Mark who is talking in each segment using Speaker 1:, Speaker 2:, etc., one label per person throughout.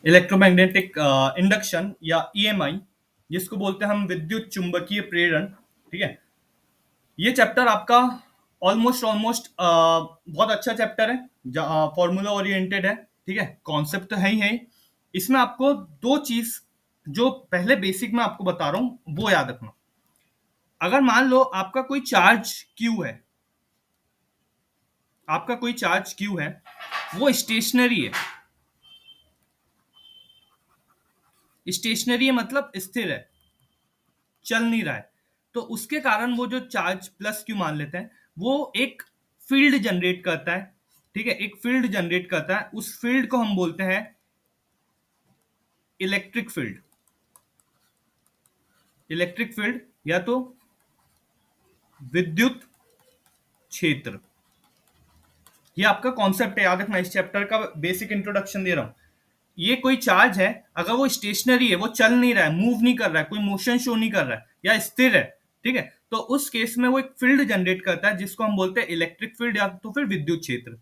Speaker 1: Electromagnetic induction या EMI, जिसको बोलते हैं हम विद्युत चुंबकीय प्रेरण। ठीक है, ये चैप्टर आपका ऑलमोस्ट ऑलमोस्ट बहुत अच्छा चैप्टर है, फॉर्मूला ओरिएंटेड है। ठीक है, कॉन्सेप्ट तो है ही है। इसमें आपको दो चीज जो पहले बेसिक में आपको बता रहा हूं वो याद रखना। अगर मान लो आपका कोई चार्ज क्यू है, आपका कोई चार्ज क्यू है, वो स्टेशनरी है। स्टेशनरी है मतलब स्थिर है, चल नहीं रहा है। तो उसके कारण वो जो चार्ज प्लस क्यू मान लेते हैं, वो एक फील्ड जनरेट करता है। ठीक है, एक फील्ड जनरेट करता है, उस फील्ड को हम बोलते हैं इलेक्ट्रिक फील्ड। इलेक्ट्रिक फील्ड या तो विद्युत क्षेत्र। ये आपका कॉन्सेप्ट है, याद रखना। इस चैप्टर का बेसिक इंट्रोडक्शन दे रहा हूं। ये कोई चार्ज है, अगर वो स्टेशनरी है, वो चल नहीं रहा है, मूव नहीं कर रहा है, कोई मोशन शो नहीं कर रहा है या स्थिर है, ठीक है, तो उस केस में वो एक फील्ड जनरेट करता है जिसको हम बोलते हैं इलेक्ट्रिक फील्ड या तो फिर विद्युत क्षेत्र।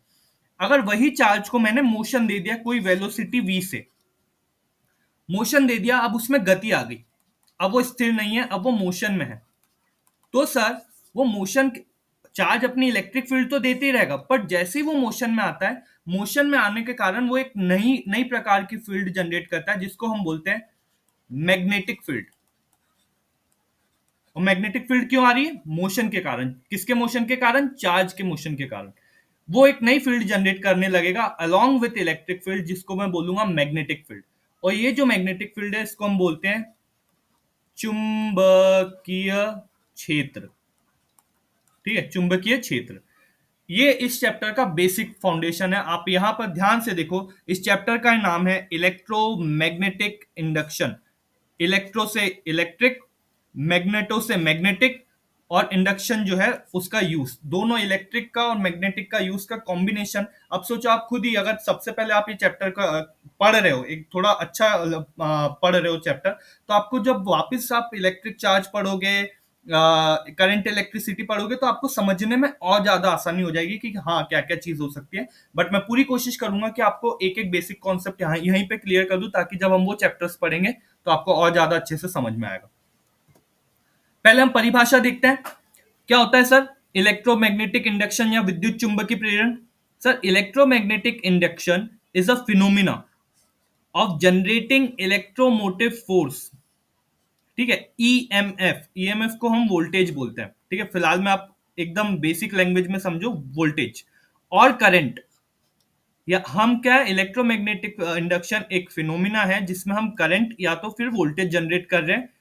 Speaker 1: अगर वही चार्ज को मैंने मोशन दे दिया कोई वेलोसिटी v से, मोशन दे दिया, अब उसमें गति आ गई, अब वो स्थिर नहीं है, अब वो मोशन में है, तो सर वो मोशन चार्ज अपनी इलेक्ट्रिक फील्ड तो देते ही रहेगा, पर जैसे ही वो मोशन में आता है, मोशन में आने के कारण वो एक नई नई प्रकार की फील्ड जनरेट करता है जिसको हम बोलते हैं मैग्नेटिक फील्ड। और मैग्नेटिक फील्ड क्यों आ रही है? मोशन के कारण। किसके मोशन के कारण? चार्ज के मोशन के कारण। वो एक नई फील्ड जनरेट करने लगेगा अलोंग विथ इलेक्ट्रिक फील्ड, जिसको मैं बोलूंगा मैग्नेटिक फील्ड। और ये जो मैग्नेटिक फील्ड है, इसको हम बोलते हैं चुंबकीय क्षेत्र। ठीक है, चुंबकीय क्षेत्र। ये इस चैप्टर का बेसिक फाउंडेशन है। आप यहां पर ध्यान से देखो, इस चैप्टर का नाम है इलेक्ट्रोमैग्नेटिक इंडक्शन। इलेक्ट्रो से इलेक्ट्रिक, मैग्नेटो से मैग्नेटिक, और इंडक्शन जो है उसका यूज, दोनों इलेक्ट्रिक का और मैग्नेटिक का यूज का कॉम्बिनेशन। अब सोचो आप खुद ही, अगर सबसे पहले आप ये चैप्टर का पढ़ रहे हो, एक थोड़ा अच्छा पढ़ रहे हो चैप्टर, तो आपको जब वापस आप इलेक्ट्रिक चार्ज पढ़ोगे, करंट इलेक्ट्रिसिटी पढ़ोगे, तो आपको समझने में और ज्यादा आसानी हो जाएगी कि हाँ क्या क्या चीज हो सकती है। बट मैं पूरी कोशिश करूंगा कि आपको एक एक बेसिक कॉन्सेप्ट यहाँ यहीं पे क्लियर कर दूं, ताकि जब हम वो चैप्टर्स पढ़ेंगे तो आपको और ज्यादा अच्छे से समझ में आएगा। पहले हम परिभाषा देखते हैं, क्या होता है सर इलेक्ट्रोमैग्नेटिक इंडक्शन या विद्युत चुंबकीय प्रेरण। Sir, electromagnetic induction is a phenomena of generating electromotive force. ठीक है, ईएमएफ, ईएमएफ को हम वोल्टेज बोलते हैं। ठीक है, फिलहाल में आप एकदम बेसिक लैंग्वेज में समझो, वोल्टेज और करंट। या हम क्या, इलेक्ट्रोमैग्नेटिक इंडक्शन एक फिनोमिना है जिसमें हम करंट या तो फिर वोल्टेज जनरेट कर रहे हैं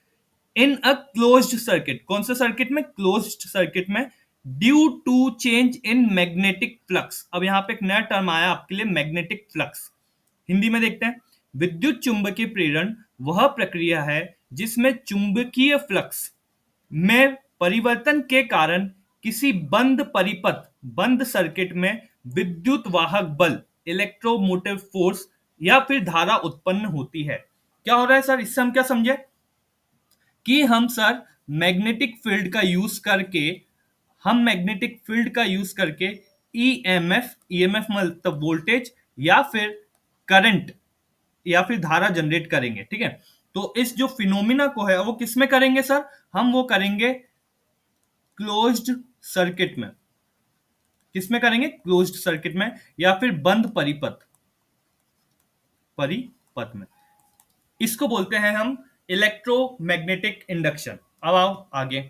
Speaker 1: इन अ क्लोज्ड सर्किट। कौन से सर्किट में? क्लोज्ड सर्किट में। Due to change in magnetic flux. अब यहां पे एक नया टर्म आया आपके लिए, मैग्नेटिक फ्लक्स। हिंदी में देखते हैं। विद्युत चुंबकीय प्रेरण वह प्रक्रिया है जिसमें चुंबकीय फ्लक्स में परिवर्तन के कारण किसी बंद परिपथ, बंद सर्किट में विद्युत वाहक बल, इलेक्ट्रोमोटिव फोर्स या फिर धारा उत्पन्न होती है। क्या हो रहा है सर, इससे हम क्या समझे कि हम सर मैग्नेटिक फील्ड का यूज करके, हम मैग्नेटिक फील्ड का यूज करके ईएमएफ, ईएमएफ मतलब वोल्टेज या फिर करंट या फिर धारा जनरेट करेंगे। ठीक है, तो इस जो फिनोमिना को है वो किस में करेंगे सर? हम वो करेंगे क्लोज्ड सर्किट में। किस में करेंगे? क्लोज्ड सर्किट में या फिर बंद परिपथ, परिपथ में। इसको बोलते हैं हम इलेक्ट्रोमैग्नेटिक इंडक्शन। अब आओ आगे।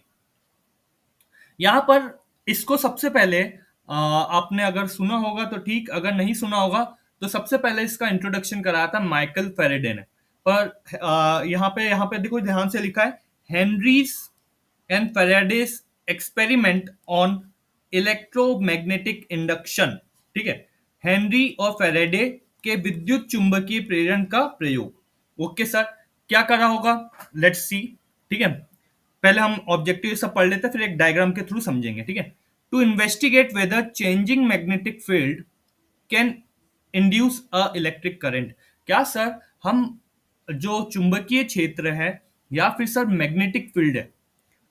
Speaker 1: यहां पर इसको सबसे पहले आपने अगर सुना होगा तो ठीक, अगर नहीं सुना होगा तो सबसे पहले इसका इंट्रोडक्शन कराया था माइकल फेरेडे ने। पर यहाँ पे देखो, ध्यान से लिखा है Henrys and Faraday's experiment on electromagnetic induction. ठीक है, हेनरी और फेराडे के विद्युत चुंबकीय प्रेरण का प्रयोग। ओके सर, क्या करा होगा? Let's see. ठीक है, पहले हम ऑब्जेक्टिव सब पढ़ लेते हैं, फिर एक डायग्राम के थ्रू समझेंगे। ठीक है, to investigate whether changing magnetic field can induce a electric current. क्या सर, हम जो चुंबकीय क्षेत्र है या फिर सर मैग्नेटिक फील्ड है,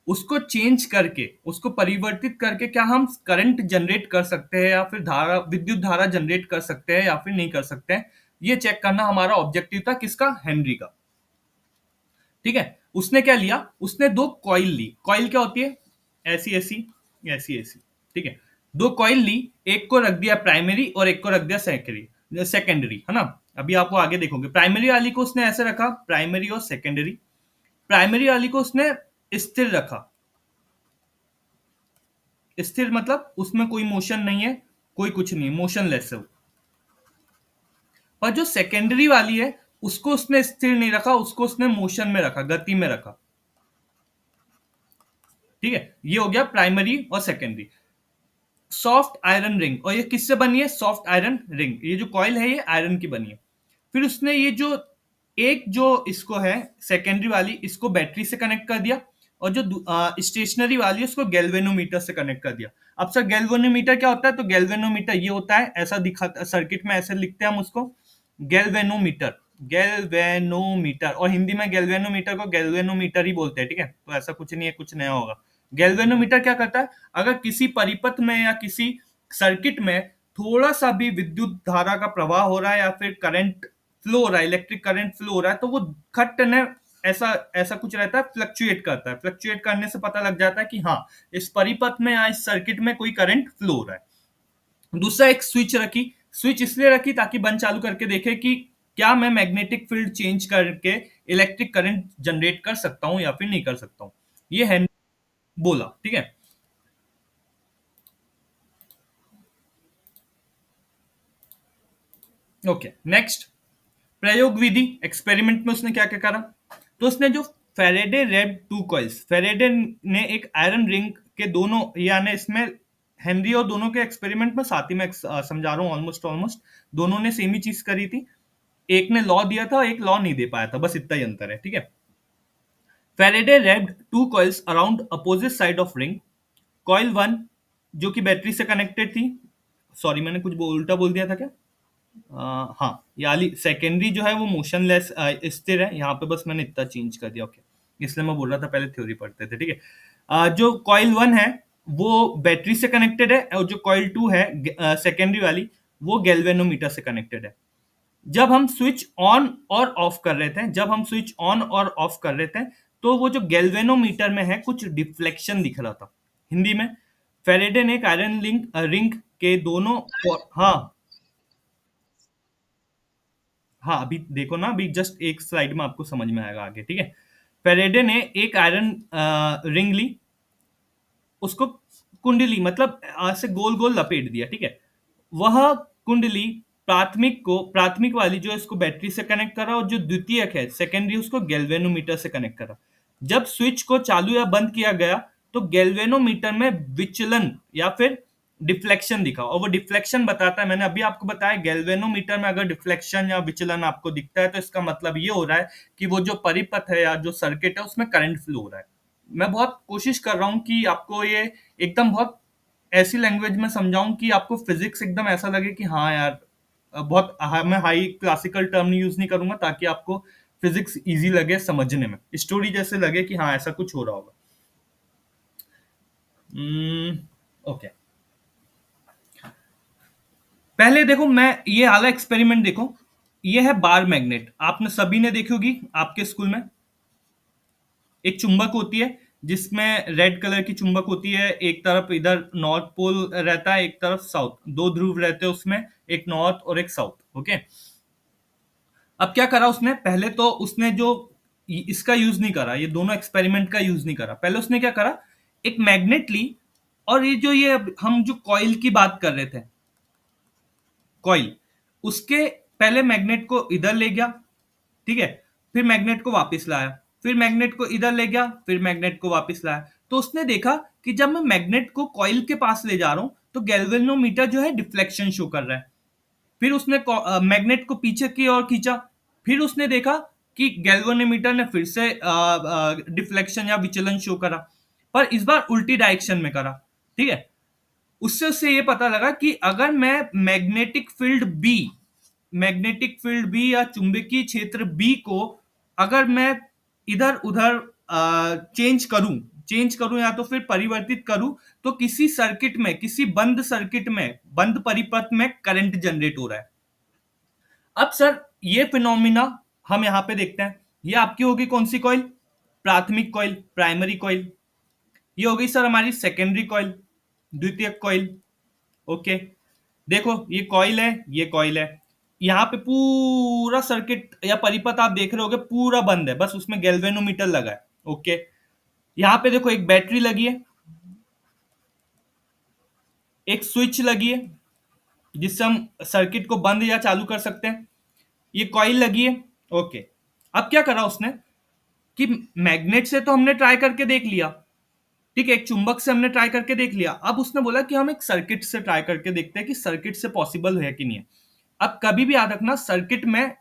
Speaker 1: उसको चेंज करके, उसको परिवर्तित करके क्या हम करंट जनरेट कर सकते हैं या फिर धारा, विद्युत धारा जनरेट कर सकते हैं या फिर नहीं कर सकते हैं? ये चेक करना हमारा ऑब्जेक्टिव था, किसका, हेनरी का। ठीक है, उसने क्या लिया, उसने दो कॉइल ली। कॉइल क्या होती है, ऐसी ऐसी, ऐसी ऐसी। ठीक है, दो कॉइल ली, एक को रख दिया प्राइमरी और एक को रख दिया सेकेंडरी, सेकेंडरी है ना। अभी आपको आगे देखोगे, प्राइमरी वाली को उसने ऐसे रखा, प्राइमरी और सेकेंडरी। प्राइमरी वाली को उसने स्थिर रखा। स्थिर मतलब उसमें कोई मोशन नहीं है, कोई कुछ नहीं, मोशनलेस है वो। पर जो सेकेंडरी वाली है, उसको उसने स्थिर नहीं रखा, उसको उसने मोशन में रखा, गति में रखा। ठीक है, ये हो गया प्राइमरी और सेकेंडरी। सॉफ्ट आयरन रिंग, और ये किससे बनी है, सॉफ्ट आयरन रिंग। ये जो कॉइल है ये आयरन की बनी है। फिर उसने ये जो एक जो इसको है सेकेंडरी वाली, इसको बैटरी से कनेक्ट कर दिया, और जो स्टेशनरी वाली है उसको गैल्वेनोमीटर से कनेक्ट कर दिया। अब सर गैल्वेनोमीटर क्या होता है, तो गैल्वेनोमीटर ये होता है, ऐसा दिखाता सर्किट में, ऐसे लिखते हैं हम उसको, गैल्वेनोमीटर। गैल्वेनोमीटर, और हिंदी में गैल्वेनोमीटर को गैल्वेनोमीटर ही बोलते हैं। ठीक है, तो ऐसा कुछ नहीं है, कुछ नया होगा। गैल्वेनोमीटर क्या करता है, अगर किसी परिपथ में या किसी सर्किट में थोड़ा सा भी विद्युत धारा का प्रवाह हो रहा है या फिर करंट फ्लो हो रहा है, इलेक्ट्रिक करंट फ्लो हो रहा है, तो वो खट ने ऐसा ऐसा कुछ रहता है, फ्लक्चुएट करता है। फ्लक्चुएट करने से पता लग जाता है कि हाँ, इस परिपथ में या इस सर्किट में कोई करंट फ्लो हो रहा है। दूसरा, एक स्विच रखी। स्विच इसलिए रखी ताकि बंद चालू करके देखे कि क्या मैं मैग्नेटिक फील्ड चेंज करके इलेक्ट्रिक करंट जनरेट कर सकता हूं या फिर नहीं कर सकता हूं। ये है बोला। ठीक है, ओके, नेक्स्ट, प्रयोग विधि। एक्सपेरिमेंट में उसने क्या क्या करा, तो उसने जो Faraday red two coils, Faraday ने एक आयरन रिंग के दोनों, यानी इसमें हेनरी और दोनों के एक्सपेरिमेंट में साथ ही में समझा रहा हूँ, ऑलमोस्ट ऑलमोस्ट दोनों ने सेम ही चीज करी थी। एक ने लॉ दिया था, एक लॉ नहीं दे पाया था, बस इतना ही अंतर है। ठीक है, Faraday red two coils around opposite side of ring. Coil one जो कि बैटरी से कनेक्टेड थी, सॉरी मैंने कुछ उल्टा बोल दिया था क्या, हाँ, याली सेकेंडरी जो है वो मोशनलेस स्थिर है, यहाँ पे बस मैंने इतना चेंज कर दिया। ओके, इसलिए मैं बोल रहा था पहले थ्योरी पढ़ते थे। ठीक है, जो कॉइल वन है वो बैटरी से कनेक्टेड है, और जो कॉइल टू है सेकेंडरी वाली, वो गैल्वेनोमीटर से कनेक्टेड है। जब हम स्विच ऑन और ऑफ कर रहे थे, जब हम स्विच ऑन और ऑफ कर रहे थे, तो वो जो गैल्वेनोमीटर में है कुछ डिफ्लेक्शन दिख रहा था। हिंदी में, फेरेडे ने एक आयरन रिंग के दोनों, हाँ हाँ, अभी देखो ना, अभी जस्ट एक स्लाइड में आपको समझ में आएगा आगे। ठीक है, फेरेडे ने एक आयरन रिंग ली, उसको कुंडली मतलब से गोल गोल लपेट दिया। ठीक है, वह कुंडली प्राथमिक वाली जो है इसको बैटरी से कनेक्ट करा, और जो द्वितीयक है सेकेंडरी, उसको गैल्वेनोमीटर से कनेक्ट करा। जब स्विच को चालू या बंद किया गया, तो गैल्वेनोमीटर में विचलन या फिर डिफ्लेक्शन दिखा, और वो डिफ्लेक्शन बताता है, मैंने अभी आपको बताया, गैल्वेनोमीटर में अगर डिफ्लेक्शन या विचलन आपको दिखता है तो इसका मतलब ये हो रहा है कि वो जो परिपथ है या जो सर्किट है उसमें करंट फ्लो हो रहा है। मैं बहुत कोशिश कर रहा हूँ कि आपको ये एकदम बहुत ऐसी लैंग्वेज में समझाऊं कि आपको फिजिक्स एकदम ऐसा लगे कि हाँ यार, मैं हाई क्लासिकल टर्म यूज नहीं करूंगा ताकि आपको फिजिक्स इजी लगे समझने में, स्टोरी जैसे लगे कि हाँ ऐसा कुछ हो रहा होगा। ओके, पहले देखो, मैं ये वाला एक्सपेरिमेंट देखो। ये है बार मैग्नेट, आपने सभी ने देखी होगी आपके स्कूल में। एक चुंबक होती है जिसमें रेड कलर की चुंबक होती है, एक तरफ इधर नॉर्थ पोल रहता है, एक तरफ साउथ, दो ध्रुव रहते हैं उसमें, एक नॉर्थ और एक साउथ। ओके, अब क्या करा उसने, पहले तो उसने जो इसका यूज नहीं करा, ये दोनों एक्सपेरिमेंट का यूज नहीं करा। पहले उसने क्या करा, एक मैग्नेट ली, और ये जो ये हम जो कॉइल की बात कर रहे थे, कॉइल, उसके पहले मैग्नेट को इधर ले गया। ठीक है, फिर मैग्नेट को वापस लाया, फिर मैग्नेट को इधर ले गया, फिर मैग्नेट को वापस लाया। तो उसने देखा कि जब मैं मैग्नेट को कॉइल के पास ले जा रहा हूं तो गैल्वेनोमीटर जो है डिफ्लेक्शन शो कर रहा है। फिर उसने मैग्नेट को पीछे की ओर खींचा, फिर उसने देखा कि गैल्वेनोमीटर ने फिर से डिफ्लेक्शन या विचलन शो करा, पर इस बार उल्टी डायरेक्शन में करा। ठीक है, उससे उससे ये पता लगा कि अगर मैं मैग्नेटिक फील्ड बी या चुंबकीय क्षेत्र बी को अगर मैं इधर उधर चेंज करूं या तो फिर परिवर्तित करूं, तो किसी सर्किट में, किसी बंद सर्किट में, बंद परिपथ में करंट जनरेट हो रहा है। अब सर ये फिनोमिना हम यहाँ पे देखते हैं। ये आपकी होगी कौन सी कॉइल? प्राथमिक कॉइल, प्राइमरी कॉइल। ये हो गई सर हमारी सेकेंडरी कॉइल, द्वितीयक कॉइल। ओके, देखो ये कॉइल है, ये कॉइल है। यहाँ पे पूरा सर्किट या परिपथ आप देख रहे होगे पूरा बंद है, बस उसमें गैल्वेनोमीटर लगा है। ओके, यहाँ पे देखो एक बैटरी लगी है, एक स्विच लगी है जिससे हम सर्किट को बंद या चालू कर सकते हैं, ये कॉइल लगी है। ओके, अब क्या करा उसने कि मैग्नेट से तो हमने ट्राई करके देख लिया, ठीक है, एक चुंबक से हमने ट्राई करके देख लिया। अब उसने बोला कि हम एक सर्किट से ट्राई करके देखते हैं कि सर्किट से पॉसिबल है कि नहीं है। अब कभी भी याद रखना, सर्किट में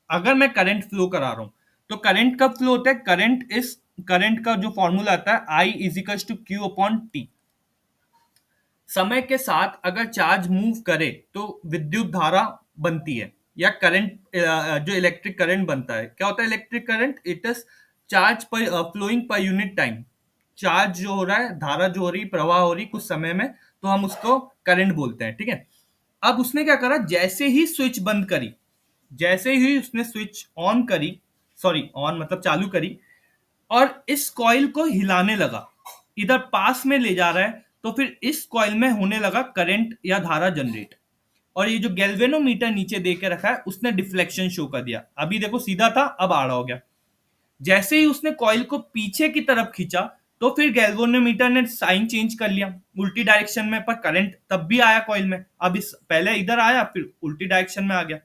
Speaker 1: अगर मैं करंट फ्लो करा रहा हूं तो करंट कब फ्लो होता है? करंट का जो फॉर्मूला आता है I is equal to Q upon T. समय के साथ अगर चार्ज मूव करे तो विद्युत धारा बनती है, या करंट, जो इलेक्ट्रिक करंट बनता है। क्या होता है electric current? It is charge per flowing per unit time. Charge जो हो रहा है, धारा जो हो रही, प्रवाह हो रही कुछ समय में, तो हम उसको करंट बोलते हैं, ठीक है। अब उसने क्या करा, जैसे ही स्विच बंद करी, जैसे ही उसने स्विच ऑन करी, सॉरी ऑन मतलब चालू करी, और इस कॉइल को हिलाने लगा, इधर पास में ले जा रहा है, तो फिर इस कॉइल में होने लगा करंट या धारा जनरेट। और ये जो गैल्वेनोमीटर नीचे दे के रखा है उसने डिफ्लेक्शन शो कर दिया। अभी देखो सीधा था, अब आड़ा हो गया। जैसे ही उसने कॉइल को पीछे की तरफ खींचा तो फिर गैल्वेनोमीटर ने साइन चेंज कर लिया उल्टी डायरेक्शन में, पर करंट तब भी आया कॉइल में। अब इस पहले इधर आया फिर उल्टी डायरेक्शन में आ गया।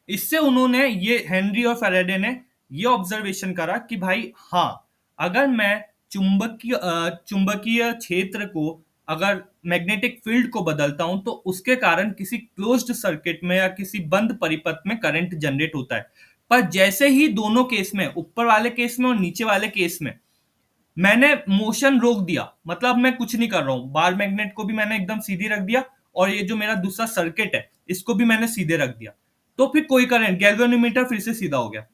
Speaker 1: इससे उन्होंने, ये हेनरी और फेराडे ने ये ऑब्जर्वेशन करा कि भाई हाँ, अगर मैं चुंबकीय क्षेत्र को, अगर मैग्नेटिक फील्ड को बदलता हूं तो उसके कारण किसी क्लोज्ड सर्किट में या किसी बंद परिपथ में करंट जनरेट होता है। पर जैसे ही दोनों केस में, ऊपर वाले केस में और नीचे वाले केस में, मैंने मोशन रोक दिया, मतलब मैं कुछ नहीं कर रहा हूं, बार मैग्नेट को भी मैंने एकदम सीधी रख दिया और ये जो मेरा दूसरा सर्किट है इसको भी मैंने सीधे रख दिया, तो फिर कोई करंट, गैल्वेनोमीटर फिर से सीधा हो गया,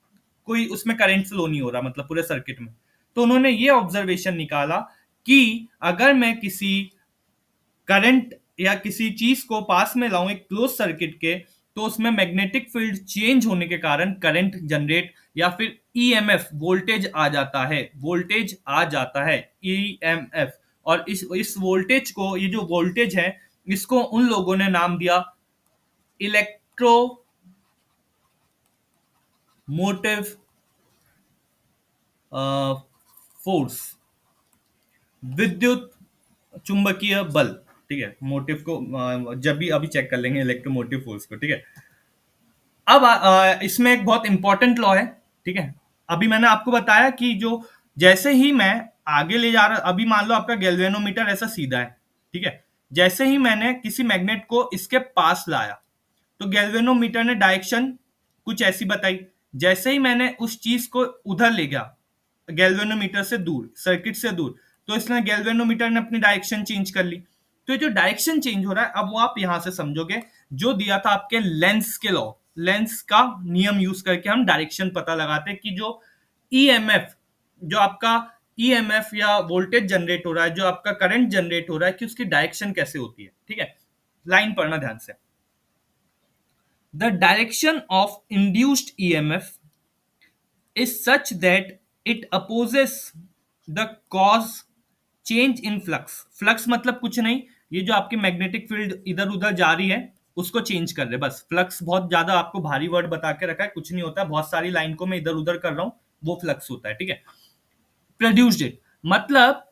Speaker 1: कोई उसमें करंट फ्लो नहीं हो रहा, मतलब पूरे सर्किट में। तो उन्होंने ये ऑब्जर्वेशन निकाला कि अगर मैं किसी करंट या किसी चीज को पास में लाऊं एक क्लोज सर्किट के, तो उसमें मैग्नेटिक फील्ड चेंज होने के कारण करंट जनरेट या फिर ईएमएफ, वोल्टेज आ जाता है, वोल्टेज आ जाता है, ईएमएफ। और इस वोल्टेज को, ये जो वोल्टेज है, इसको उन लोगों ने नाम दिया इलेक्ट्रो मोटिव फोर्स, विद्युत चुंबकीय बल। ठीक है, मोटिव को जब भी अभी चेक कर लेंगे इलेक्ट्रोमोटिव फोर्स को, ठीक है। अब इसमें एक बहुत इंपॉर्टेंट लॉ है, ठीक है। अभी मैंने आपको बताया कि जो, जैसे ही मैं आगे ले जा रहा, अभी मान लो आपका गैल्वेनोमीटर ऐसा सीधा है, ठीक है, जैसे ही मैंने किसी मैग्नेट को इसके पास लाया तो गैल्वेनोमीटर ने डायरेक्शन कुछ ऐसी बताई। जैसे ही मैंने उस चीज को उधर ले गया, गैल्वेनोमीटर से दूर, सर्किट से दूर, तो इसने, गैल्वेनोमीटर ने अपनी डायरेक्शन चेंज कर ली। तो ये जो डायरेक्शन चेंज हो रहा है, अब वो आप यहां से समझोगे, जो दिया था आपके लेंस के लॉ, लेंस का नियम यूज करके हम डायरेक्शन पता लगाते हैं कि जो ईएमएफ, जो आपका ईएमएफ या वोल्टेज जनरेट हो रहा है, जो आपका करंट जनरेट हो रहा है, कि उसकी डायरेक्शन कैसे होती है, ठीक है। लाइन पढ़ना ध्यान से। The direction of induced EMF is such that it opposes the cause change in flux। Flux मतलब कुछ नहीं, ये जो आपकी मैग्नेटिक फील्ड इधर उधर जा रही है उसको चेंज कर रहे, बस। फ्लक्स बहुत ज्यादा आपको भारी वर्ड बता के रखा है, कुछ नहीं होता, बहुत सारी लाइन को मैं इधर उधर कर रहा हूं, वो फ्लक्स होता है, ठीक है। प्रोड्यूस्ड इट मतलब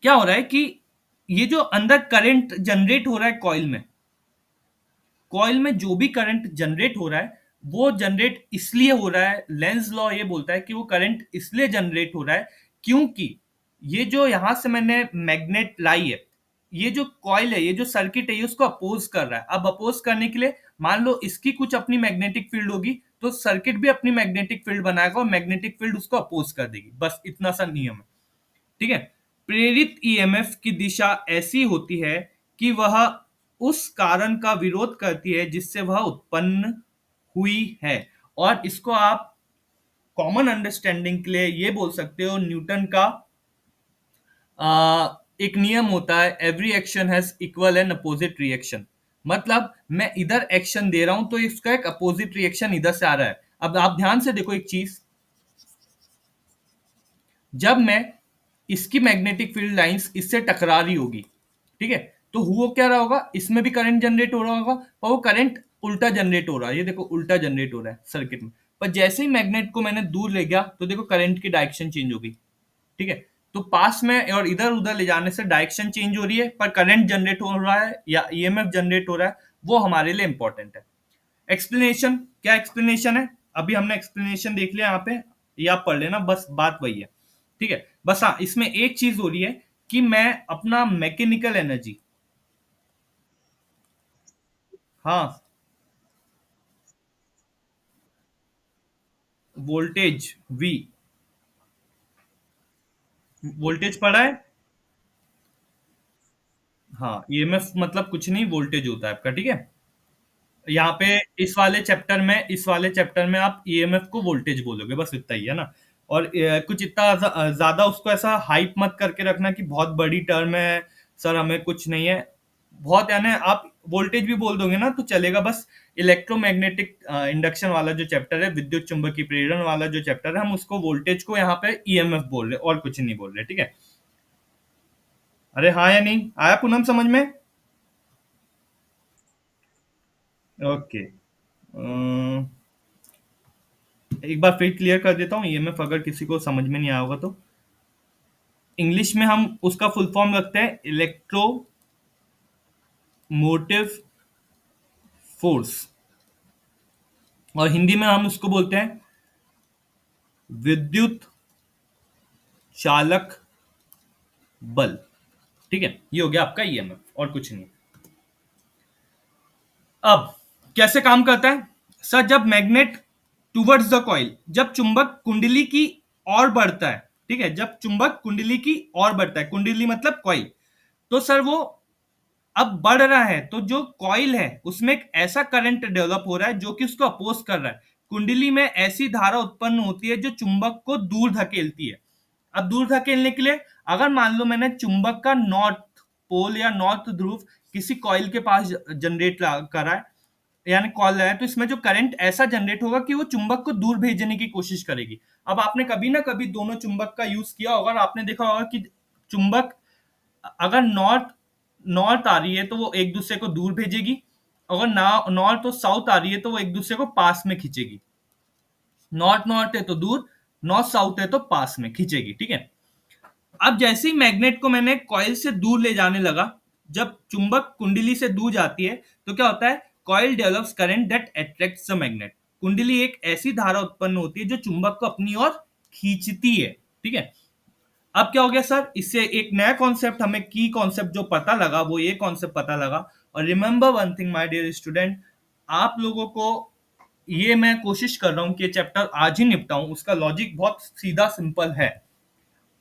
Speaker 1: क्या हो रहा है कि ये जो अंदर करंट जनरेट हो रहा है कॉइल में, कॉइल में जो भी करंट जनरेट हो रहा है वो जनरेट इसलिए हो रहा है, लेंस लॉ ये बोलता है कि वो करंट इसलिए जनरेट हो रहा है क्योंकि ये जो यहां से मैंने मैग्नेट लाई है, ये जो कॉइल है, ये जो सर्किट है, ये उसको अपोज कर रहा है। अब अपोज करने के लिए मान लो इसकी कुछ अपनी मैग्नेटिक फील्ड होगी, तो सर्किट भी अपनी मैग्नेटिक फील्ड बनाएगा और मैग्नेटिक फील्ड उसको अपोज कर देगी, बस इतना सा नियम है, ठीक है। प्रेरित ईएमएफ की दिशा ऐसी होती है कि वह उस कारण का विरोध करती है जिससे वह उत्पन्न हुई है। और इसको आप कॉमन अंडरस्टैंडिंग के लिए ये बोल सकते हो, न्यूटन का एक नियम होता है, every action has equal and opposite reaction. मतलब मैं इधर एक्शन दे रहा हूं तो इसका एक अपोजिट रिएक्शन इधर से आ रहा है। अब आप ध्यान से देखो एक चीज, जब मैं इसकी मैग्नेटिक फील्ड लाइंस इससे टकरा रही होगी, ठीक है, तो हुआ क्या रहा होगा, इसमें भी करंट जनरेट हो रहा होगा, पर वो करंट उल्टा जनरेट हो रहा है, ये देखो उल्टा जनरेट हो रहा है सर्किट में। पर जैसे ही मैग्नेट को मैंने दूर ले गया तो देखो करंट की डायरेक्शन चेंज हो गई, ठीक है। तो पास में और इधर उधर ले जाने से डायरेक्शन चेंज हो रही है, पर करंट जनरेट हो रहा है या ईएमएफ जनरेट हो रहा है, वो हमारे लिए इंपॉर्टेंट है। एक्सप्लेनेशन, क्या एक्सप्लेनेशन है, अभी हमने एक्सप्लेनेशन देख लिया यहाँ पे, ये आप पढ़ लेना, बस बात वही है, ठीक है। बस हाँ, इसमें एक चीज हो रही है कि मैं अपना मैकेनिकल एनर्जी, हाँ, वोल्टेज वी, वोल्टेज पढ़ा है, हाँ, ईएमएफ मतलब कुछ नहीं, वोल्टेज होता है आपका, ठीक है। यहाँ पे इस वाले चैप्टर में आप ईएमएफ को वोल्टेज बोलोगे, बस इतना ही है ना। और कुछ इतना ज्यादा उसको ऐसा हाइप मत करके रखना कि बहुत बड़ी टर्म है, सर हमें कुछ नहीं है, बहुत, यानी आप वोल्टेज भी बोल दोगे ना तो चलेगा, बस इलेक्ट्रोमैग्नेटिक इंडक्शन वाला जो चैप्टर है, विद्युत चुंबकीय प्रेरण वाला जो चैप्टर है, हम उसको वोल्टेज को यहाँ पे ईएमएफ बोल रहे, और कुछ नहीं बोल रहे, ठीक है। अरे हाँ या नहीं आया पूनम समझ में? ओके, एक बार फिर क्लियर कर देता हूँ ईएमएफ, अगर किसी को समझ में नहीं आया होगा तो। इंग्लिश में हम उसका फुल फॉर्म रखते हैं इलेक्ट्रो मोटिव फोर्स, और हिंदी में हम उसको बोलते हैं विद्युत चालक बल, ठीक है। ये हो गया आपका ईएमएफ, और कुछ नहीं। अब कैसे काम करता है सर, जब मैग्नेट टूवर्ड्स द कॉइल, जब चुंबक कुंडली की ओर बढ़ता है, ठीक है, जब चुंबक कुंडली की ओर बढ़ता है, कुंडली मतलब कॉइल, तो सर वो अब बढ़ रहा है, तो जो कॉइल है उसमें एक ऐसा करंट डेवलप हो रहा है जो कि उसको अपोज कर रहा है। कुंडली में ऐसी धारा उत्पन्न होती है जो चुंबक को दूर धकेलती है। अब दूर धकेलने के लिए, अगर मान लो मैंने चुंबक का नॉर्थ पोल या नॉर्थ ध्रुव किसी कॉइल के पास जनरेट करा है, यानी कॉल है, तो इसमें जो करंट ऐसा जनरेट होगा कि वो चुंबक को दूर भेजने की कोशिश करेगी। अब आपने कभी ना कभी दोनों चुंबक का यूज किया होगा और आपने देखा होगा कि चुंबक अगर नॉर्थ नॉर्थ आ रही है तो वो एक दूसरे को दूर भेजेगी, अगर ना नॉर्थ और साउथ आ रही है तो वो एक दूसरे को पास में खींचेगी। नॉर्थ नॉर्थ है तो दूर, नॉर्थ साउथ है तो पास में खींचेगी, ठीक है। अब जैसे ही मैग्नेट को मैंने कॉइल से दूर ले जाने लगा, जब चुंबक कुंडली से दूर जाती है तो क्या होता है, coil develops current that attracts the magnet. कुंडली एक ऐसी धारा उत्पन्न होती है जो चुंबक को अपनी ओर खींचती है, ठीक है। अब क्या हो गया सर, इससे एक नया कॉन्सेप्ट, हमें की कॉन्सेप्ट जो पता लगा वो ये कॉन्सेप्ट पता लगा। और remember one thing my dear student, आप लोगों को ये मैं कोशिश कर रहा हूँ कि ये चैप्टर आज ही निपटाऊं, उसका लॉजिक बहुत सीधा सिंपल है,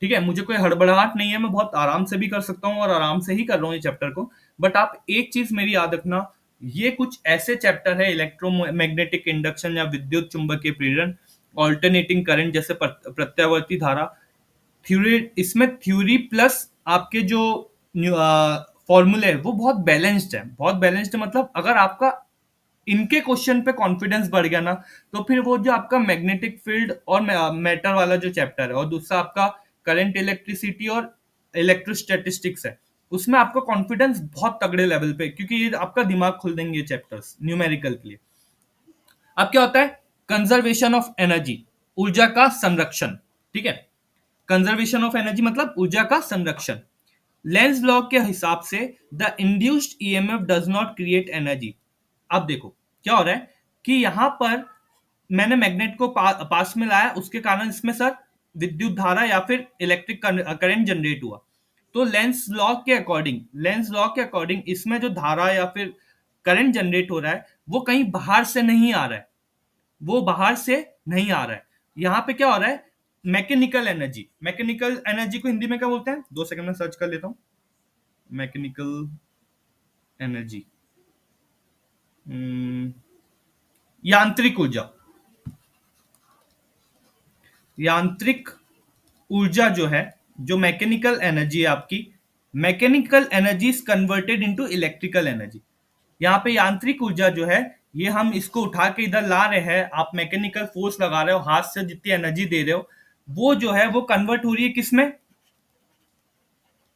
Speaker 1: ठीक है। मुझे कोई हड़बड़ाहट नहीं है, मैं बहुत आराम से भी कर सकता हूँ और आराम से ही कर रहा हूँ ये चैप्टर को। बट आप एक चीज मेरी याद रखना, ये कुछ ऐसे चैप्टर है, इलेक्ट्रोमैग्नेटिक इंडक्शन या विद्युत चुंबकीय प्रेरण, ऑल्टरनेटिंग करंट जैसे प्रत्यावर्ती धारा, थ्योरी, इसमें थ्योरी प्लस आपके जो फॉर्मूले है वो बहुत बैलेंस्ड है, बहुत बैलेंस्ड है, मतलब अगर आपका इनके क्वेश्चन पे कॉन्फिडेंस बढ़ गया ना, तो फिर वो जो आपका मैग्नेटिक फील्ड और मैटर वाला जो चैप्टर है, और दूसरा आपका करंट इलेक्ट्रिसिटी और इलेक्ट्रोस्टैटिस्टिक्स है, उसमें आपका कॉन्फिडेंस बहुत तगड़े लेवल पे, क्योंकि ये आपका दिमाग खोल देंगे ये चैप्टर्स न्यूमेरिकल के लिए। अब क्या होता है, कंजर्वेशन ऑफ एनर्जी, ऊर्जा का संरक्षण, ठीक है। कंजर्वेशन ऑफ एनर्जी मतलब ऊर्जा का संरक्षण। लेंस लॉ के हिसाब से the induced EMF does not create energy. अब देखो क्या हो रहा है कि यहां पर मैंने मैग्नेट को पास में लाया, उसके कारण इसमें सर विद्युत धारा या फिर इलेक्ट्रिक करंट जनरेट हुआ। तो लेंस लॉ के अकॉर्डिंग इसमें जो धारा या फिर करंट जनरेट हो रहा है वो कहीं बाहर से नहीं आ रहा है, वो बाहर से नहीं आ रहा है। यहाँ पे क्या हो रहा है, मैकेनिकल एनर्जी को हिंदी में क्या बोलते हैं, 2 सेकंड में सर्च कर लेता हूँ। मैकेनिकल एनर्जी, यांत्रिक ऊर्जा, यांत्रिक ऊर्जा जो है, जो मैकेनिकल एनर्जी है आपकी, mechanical energy is converted into electrical energy. यहाँ पे यांत्रिक ऊर्जा जो है, ये हम इसको उठा के इधर ला रहे हैं, आप मैकेनिकल फोर्स लगा रहे हो, हाथ से जितनी एनर्जी दे रहे हो, वो जो है वो कन्वर्ट हो रही है किसमें?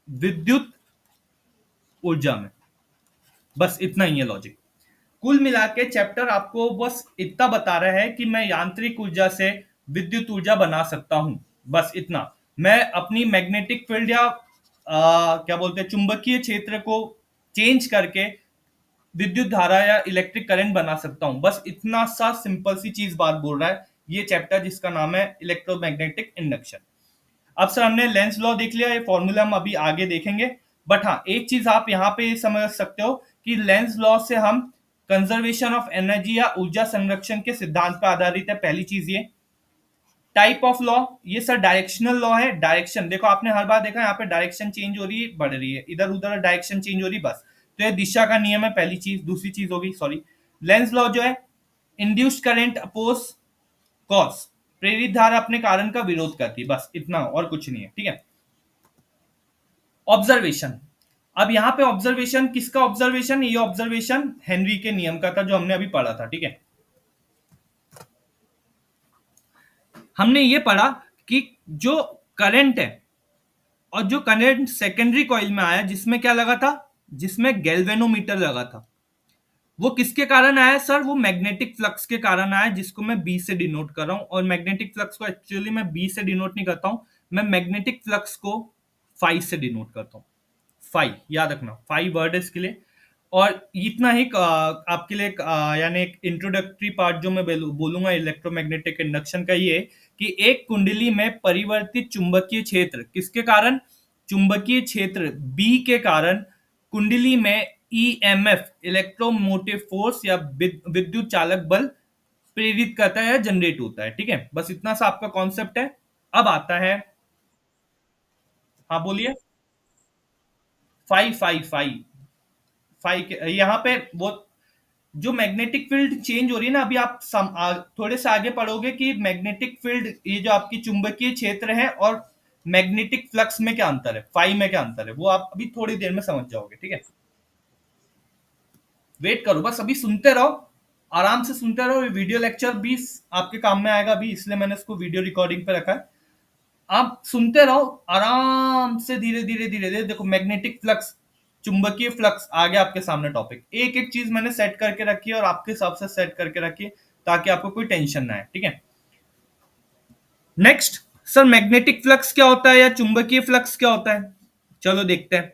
Speaker 1: विद्युत ऊर्जा में। बस इतना ही है लॉजिक। कुल मिला के चैप्टर आपको बस इतना बता रहा है कि मैं यांत्रिक ऊर्जा से विद्युत ऊर्जा बना सकता हूं, बस इतना। मैं अपनी मैग्नेटिक फील्ड या क्या बोलते हैं, चुंबकीय क्षेत्र को चेंज करके विद्युत धारा या इलेक्ट्रिक करंट बना सकता हूं, बस इतना सा सिंपल सी चीज बात बोल रहा है ये चैप्टर, जिसका नाम है इलेक्ट्रोमैग्नेटिक इंडक्शन। अब सर हमने लेंस लॉ देख लिया, ये फॉर्मूला हम अभी आगे देखेंगे। बट हाँ, एक चीज आप यहाँ पे समझ सकते हो कि लेंस लॉ से हम कंजर्वेशन ऑफ एनर्जी या ऊर्जा संरक्षण के सिद्धांत पर आधारित है, पहली चीज ये। टाइप ऑफ लॉ, ये सर डायरेक्शनल लॉ है। डायरेक्शन देखो, आपने हर बार देखा यहाँ पे डायरेक्शन चेंज हो रही है, बढ़ रही है, इधर उधर डायरेक्शन चेंज हो रही है, बस। तो ये दिशा का नियम है, पहली चीज। दूसरी चीज होगी, सॉरी, लेंस लॉ जो है, इंड्यूस्ड करंट अपोज कॉस, प्रेरित धारा अपने कारण का विरोध करती है, बस इतना, और कुछ नहीं है, ठीक है। ऑब्जर्वेशन, अब यहाँ पे ऑब्जर्वेशन किसका ऑब्जर्वेशन? ये ऑब्जर्वेशन हेनरी के नियम का था, जो हमने अभी पढ़ा था, ठीक है। हमने ये पढ़ा कि जो करंट है, और जो करंट सेकेंडरी कॉइल में आया, जिसमें क्या लगा था? जिसमें गैल्वेनोमीटर लगा था, वो किसके कारण आया सर? वो मैग्नेटिक फ्लक्स के कारण आया, जिसको मैं बी से डिनोट कर रहा हूं। और मैग्नेटिक फ्लक्स को एक्चुअली मैं बी से डिनोट नहीं करता हूं, मैं मैग्नेटिक फ्लक्स को फाई से डिनोट करता हूं। फाई याद रखना, फाई वर्ड है इसके लिए। और इतना ही आपके लिए यानी एक इंट्रोडक्टरी पार्ट जो मैं बोलूंगा इलेक्ट्रोमैग्नेटिक इंडक्शन का, ये कि एक कुंडली में परिवर्तित चुंबकीय क्षेत्र किसके कारण? चुंबकीय क्षेत्र बी के कारण कुंडली में ईएमएफ, इलेक्ट्रोमोटिव फोर्स या विद्युत चालक बल प्रेरित करता है या जनरेट होता है, ठीक है। बस इतना सा आपका कॉन्सेप्ट है। अब आता है, हाँ बोलिए। फाई फाई फाई फाई के यहाँ पे वो जो मैग्नेटिक फील्ड चेंज हो रही है ना, अभी आप थोड़े से आगे पढ़ोगे कि मैग्नेटिक फील्ड, ये जो आपकी चुंबकीय क्षेत्र है, और मैग्नेटिक फ्लक्स में क्या अंतर है, फाई में क्या अंतर है, वो आप अभी थोड़ी देर में समझ जाओगे, ठीक है। वेट करो, बस अभी सुनते रहो, आराम से सुनते रहो। ये वीडियो लेक्चर भी आपके काम में आएगा अभी, इसलिए मैंने इसको वीडियो रिकॉर्डिंग पे रखा है। आप सुनते रहो आराम से, धीरे धीरे धीरे धीरे। देखो, मैग्नेटिक फ्लक्स, चुंबकीय फ्लक्स आ गया आपके सामने टॉपिक। एक एक चीज मैंने सेट करके रखी है, और आपके हिसाब से सेट करके रखी है, ताकि आपको कोई टेंशन ना है, ठीक है। नेक्स्ट, सर मैग्नेटिक फ्लक्स क्या होता है या चुंबकीय फ्लक्स क्या होता है? चलो देखते हैं।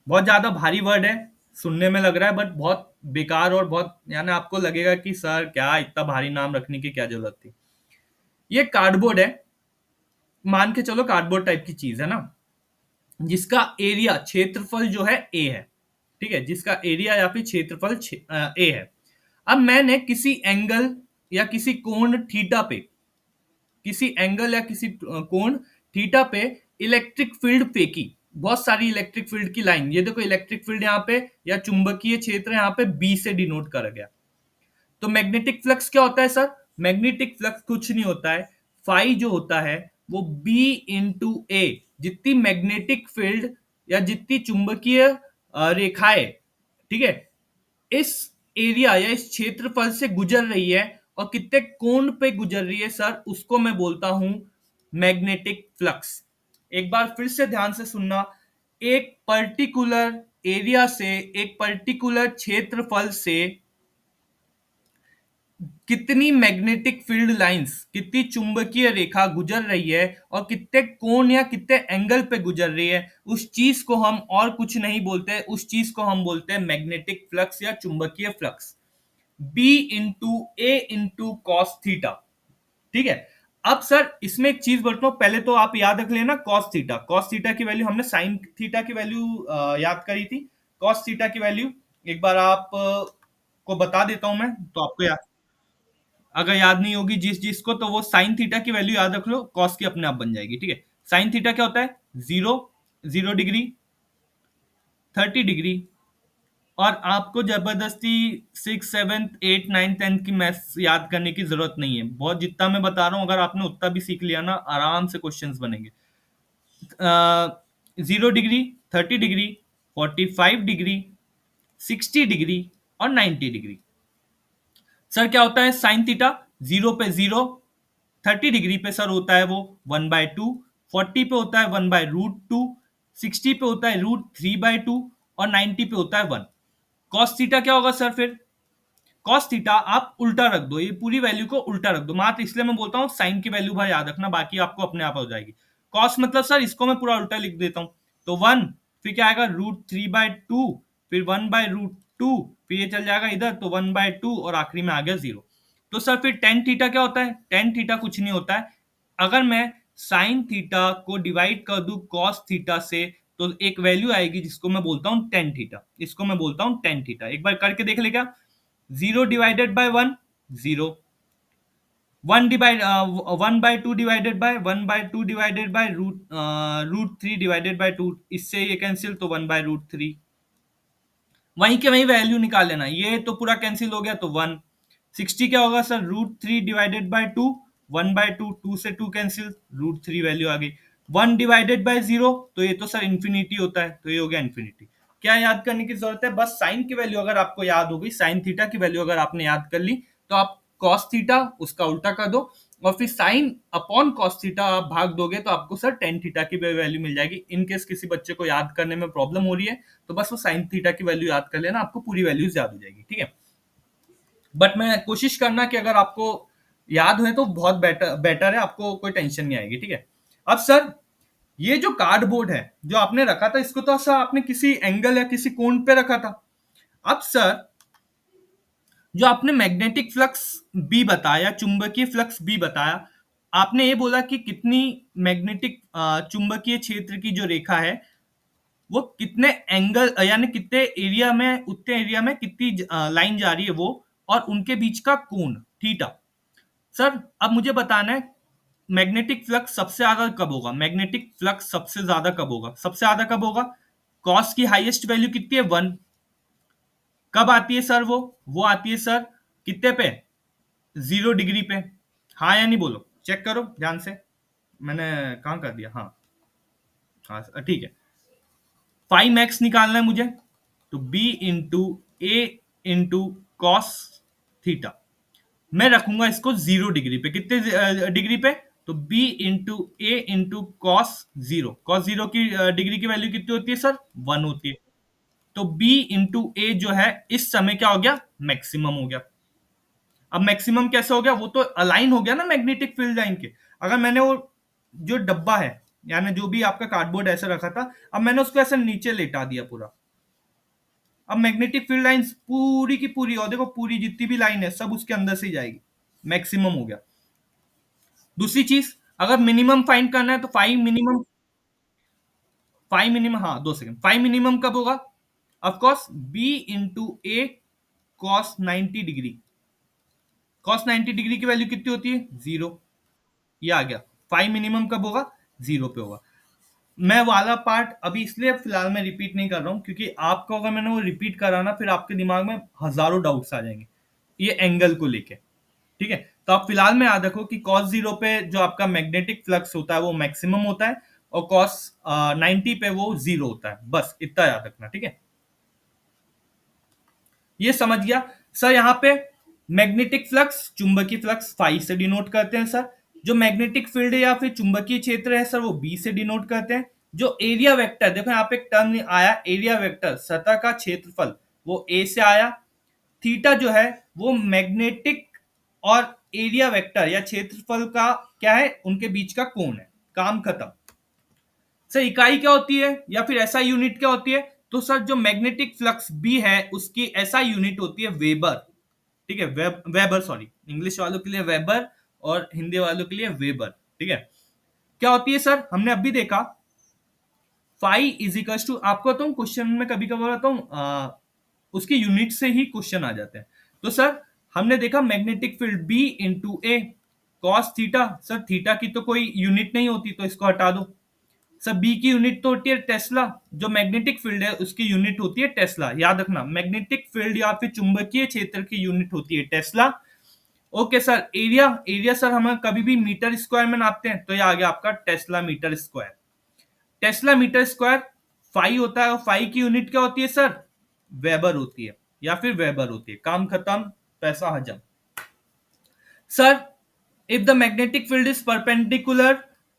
Speaker 1: बहुत ज्यादा भारी वर्ड है, सुनने में लग रहा है, बट बहुत बेकार, और बहुत यानी आपको लगेगा कि सर क्या इतना भारी नाम रखने की क्या जरूरत थी। ये कार्डबोर्ड है, मान के चलो कार्डबोर्ड टाइप की चीज है ना, जिसका एरिया, क्षेत्रफल जो है ए है, ठीक है, जिसका एरिया या फिर क्षेत्रफल ए है। अब मैंने किसी एंगल या किसी कोण थीटा पे, किसी एंगल या किसी कोण थीटा पे इलेक्ट्रिक फील्ड फेंकी, बहुत सारी इलेक्ट्रिक फील्ड की लाइन। ये देखो, इलेक्ट्रिक फील्ड यहाँ पे या चुंबकीय क्षेत्र यहाँ पे बी से डिनोट करा गया। तो मैग्नेटिक फ्लक्स क्या होता है सर? मैग्नेटिक फ्लक्स कुछ नहीं होता है, फाई जो होता है वो बी इंटू ए, जितनी मैग्नेटिक फील्ड या जितनी चुंबकीय रेखाएं, ठीक है, इस एरिया या इस क्षेत्रफल से गुजर रही है, और कितने कोण पे गुजर रही है सर, उसको मैं बोलता हूं मैग्नेटिक फ्लक्स। एक बार फिर से ध्यान से सुनना, एक पर्टिकुलर एरिया से, एक पर्टिकुलर क्षेत्रफल से कितनी मैग्नेटिक फील्ड लाइंस, कितनी चुंबकीय रेखा गुजर रही है, और कितने कोण या कितने एंगल पे गुजर रही है, उस चीज को हम और कुछ नहीं बोलते, उस चीज को हम बोलते हैं मैग्नेटिक फ्लक्स या चुंबकीय फ्लक्स। बी इंटू ए इंटू कॉस थीटा, ठीक है। अब सर इसमें एक चीज बताता हूं, पहले तो आप याद रख लेना कॉस थीटा। कॉस थीटा की वैल्यू हमने साइन थीटा की वैल्यू याद करी थी। कॉस थीटा की वैल्यू एक बार आप को बता देता हूं मैं, तो आपको याद, अगर याद नहीं होगी जिस जिस को, तो वो साइन थीटा की वैल्यू याद रख लो, कॉस की अपने आप बन जाएगी, ठीक है। साइन थीटा क्या होता है? Zero, 0 degree, 30 degree. और आपको जबरदस्ती 6, 7, 8, 9, 10 की मैथ्स याद करने की जरूरत नहीं है, बहुत जितना मैं बता रहा हूं, अगर आपने उतना भी सीख लिया ना, आराम से क्वेश्चंस बनेंगे। 0 डिग्री, 30 डिग्री, 45 डिग्री, 60 डिग्री, और 90 डिग्री। सर क्या होता है साइन थीटा? 0 पे 0, 30 डिग्री पे सर होता है वो 1/2, 40 पे होता है 1/√2, 60 पे होता है √3/2 और 90 पे होता है 1। कॉस थीटा क्या होगा सर फिर? कॉस थीटा आप उल्टा रख दो, ये पूरी वैल्यू को उल्टा रख दो, मात्र इसलिए मैं बोलता हूँ साइन की वैल्यू भाई याद रखना, बाकी आपको अपने आप हो जाएगी। कॉस मतलब सर इसको मैं पूरा उल्टा लिख देता हूँ, तो 1, फिर क्या आएगा √3/2, फिर 1/√2, फिर ये चल जाएगा इधर तो 1/2 और आखिरी में आ गया 0। तो सर फिर टेन थीटा क्या होता है? टेन थीटा कुछ नहीं होता है, अगर मैं साइन थीटा को डिवाइड कर दूं कॉस थीटा से तो एक वैल्यू आएगी जिसको मैं बोलता हूं टेन थीटा, इसको मैं बोलता हूं टेन थीटा। एक बार करके देख ले क्या? 0 divided by 1, 0, 1/2 divided by 1/2 divided by √3 divided by 2, इससे ये कैंसिल तो 1/√3, वहीं के वहीं वैल्यू निकाल लेना, ये तो पूरा कैंसिल हो गया तो 1। 60 क्या होगा सर? √3/2, 1/2, 2 से 2 कैंसिल, √3 वैल्यू आ गई। 1/0 तो ये तो सर इंफिनिटी होता है, तो ये हो गया इंफिनिटी। क्या याद करने की जरूरत है? बस साइन की वैल्यू अगर आपको याद हो गई, साइन थीटा की वैल्यू अगर आपने याद कर ली तो आप कॉस थीटा उसका उल्टा कर दो और फिर साइन अपॉन कॉस थीटा आप भाग दोगे तो आपको सर टेन थीटा की वैल्यू मिल जाएगी। इन केस किसी बच्चे को याद करने में प्रॉब्लम हो रही है तो बस वो साइन थीटा की वैल्यू याद कर लेना, आपको पूरी वैल्यूज याद हो जाएगी, ठीक है। बट मैं कोशिश करना कि अगर आपको याद हुए तो बहुत बेटर बेटर है, आपको कोई टेंशन नहीं आएगी, ठीक है। अब सर ये जो कार्डबोर्ड है जो आपने रखा था, इसको तो सर आपने किसी एंगल या किसी कोण पे रखा था। अब सर जो आपने मैग्नेटिक फ्लक्स बी बताया, चुंबकीय फ्लक्स बी बताया, आपने ये बोला कि कितनी मैग्नेटिक चुंबकीय क्षेत्र की जो रेखा है वो कितने एंगल यानी कितने एरिया में, उतने एरिया में कितनी लाइन जा रही है वो, और उनके बीच का कोण थीटा। सर अब मुझे बताना है मैग्नेटिक फ्लक्स सबसे ज्यादा कब होगा? मैग्नेटिक फ्लक्स सबसे ज्यादा कब होगा? सबसे ज्यादा कब होगा? कॉस की हाईएस्ट वैल्यू कितनी है? 1। कब आती है सर वो आती है सर कितने पे? 0 डिग्री पे। हाँ या नहीं बोलो, चेक करो ध्यान से, मैंने कहाँ कर दिया? हाँ हाँ ठीक है। 5x निकालना है मुझे, तो b इंटू ए इंटू कॉस थीटा, मैं रखूंगा इसको 0 डिग्री पे। कितने डिग्री पे? तो b इंटू ए इंटू कॉस 0, कॉस 0 की डिग्री की वैल्यू कितनी होती है सर? 1 होती है। तो b इंटू ए जो है इस समय क्या हो गया? मैक्सिमम हो गया। अब मैक्सिमम कैसे हो गया? वो तो अलाइन हो गया ना मैग्नेटिक फील्ड लाइन के। अगर मैंने वो जो डब्बा है यानी जो भी आपका कार्डबोर्ड ऐसे रखा था, अब मैंने उसको ऐसे नीचे लेटा दिया पूरा, अब मैग्नेटिक फील्ड लाइंस पूरी की पूरी, और देखो पूरी जितनी भी लाइन है सब उसके अंदर से ही जाएगी, मैक्सिमम हो गया। दूसरी चीज, अगर मिनिमम फाइंड करना है तो फाइव मिनिमम, हाँ 2 सेकंड, फाइव मिनिमम कब होगा? Of course B into A cos 90 degree. Cos 90 degree की वैल्यू कितनी होती है? 0। ये आ गया। फाइव मिनिमम कब होगा? 0 पे होगा। मैं वाला पार्ट अभी इसलिए फिलहाल मैं रिपीट नहीं कर रहा हूं क्योंकि आपको अगर मैंने वो रिपीट कराना फिर आपके दिमाग में हजारों डाउट्स आ जाएंगे ये एंगल को लेके, ठीक है। तो आप फिलहाल में याद रखो कि cos 0 पे जो आपका मैग्नेटिक फ्लक्स होता है वो मैक्सिमम होता है और cos 90 पे वो 0 होता है, बस इतना याद रखना, ठीक है। ये समझ गया सर। यहाँ पे मैग्नेटिक फ्लक्स चुंबकीय फ्लक्स फाई से डिनोट करते हैं सर, जो मैग्नेटिक फील्ड या फिर चुंबकीय क्षेत्र है सर वो बी से डिनोट करते हैं। जो एरिया वेक्टर, देखो यहाँ पे एक टर्म आया एरिया वेक्टर, सतह का क्षेत्रफल, वो ए से आया। थीटा जो है वो मैग्नेटिक और एरिया वेक्टर या क्षेत्रफल का क्या है? उनके बीच का कोण है। काम खत्म। सर इकाई क्या होती है या फिर एसआई यूनिट क्या होती है? तो सर जो मैग्नेटिक फ्लक्स बी है उसकी एसआई यूनिट होती है वेबर, ठीक है। वेबर, सॉरी, इंग्लिश वालों के लिए वेबर और हिंदी वालों के लिए वेबर, ठीक है। क्या होती है सर? हमने अभी देखा फाई इज इक्वल टू, आपको तो क्वेश्चन में कभी कभार आता हूँ उसकी यूनिट से ही क्वेश्चन आ जाते हैं। तो सर हमने देखा magnetic field B into A cos theta, sir theta की तो कोई यूनिट नहीं होती तो इसको हटा दो। सर बी की यूनिट तो होती है टेस्ला, जो मैग्नेटिक फील्ड है उसकी यूनिट होती है टेस्ला, याद रखना मैग्नेटिक फील्ड या फिर चुंबकीय क्षेत्र की यूनिट होती है Tesla. Okay sir, area, area sir हम कभी भी मीटर स्क्वायर में नापते हैं तो ये आ गया आपका tesla metre square. Tesla metre square phi होता है और फाई की यूनिट क्या होती है सर? वेबर होती है, या फिर वेबर होती है। काम खत्म, पैसा हजम। Sir, if the magnetic field is perpendicular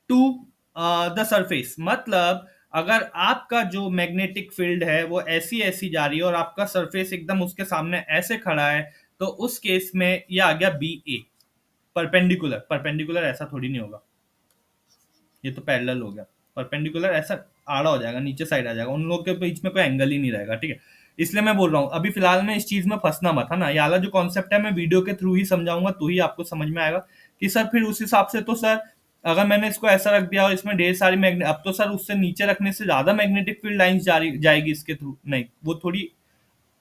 Speaker 1: to the surface, मतलब अगर आपका जो मैग्नेटिक फील्ड है वो ऐसी ऐसी जा रही है और आपका सरफेस एकदम उसके सामने ऐसे खड़ा है, तो उस केस में ये आ गया बी ए, परपेंडिकुलर। परपेंडिकुलर ऐसा थोड़ी नहीं होगा, ये तो पैरेलल हो गया। परपेंडिकुलर ऐसा आड़ा हो जाएगा, नीचे साइड आ जाएगा, उन लोगों के बीच में कोई एंगल ही नहीं रहेगा, ठीक है। इसलिए मैं बोल रहा हूँ अभी फिलहाल में इस चीज में फंसना मत, है ना। ये वाला जो कॉन्सेप्ट है मैं वीडियो के थ्रू ही समझाऊंगा, तो ही आपको समझ में आएगा कि सर फिर उस हिसाब से तो सर अगर मैंने इसको ऐसा रख दिया और इसमें ढेर सारी मैग्नेट, अब तो सर उससे नीचे रखने से ज्यादा मैग्नेटिक फील्ड लाइंस जाएगी इसके थ्रू, नहीं वो थोड़ी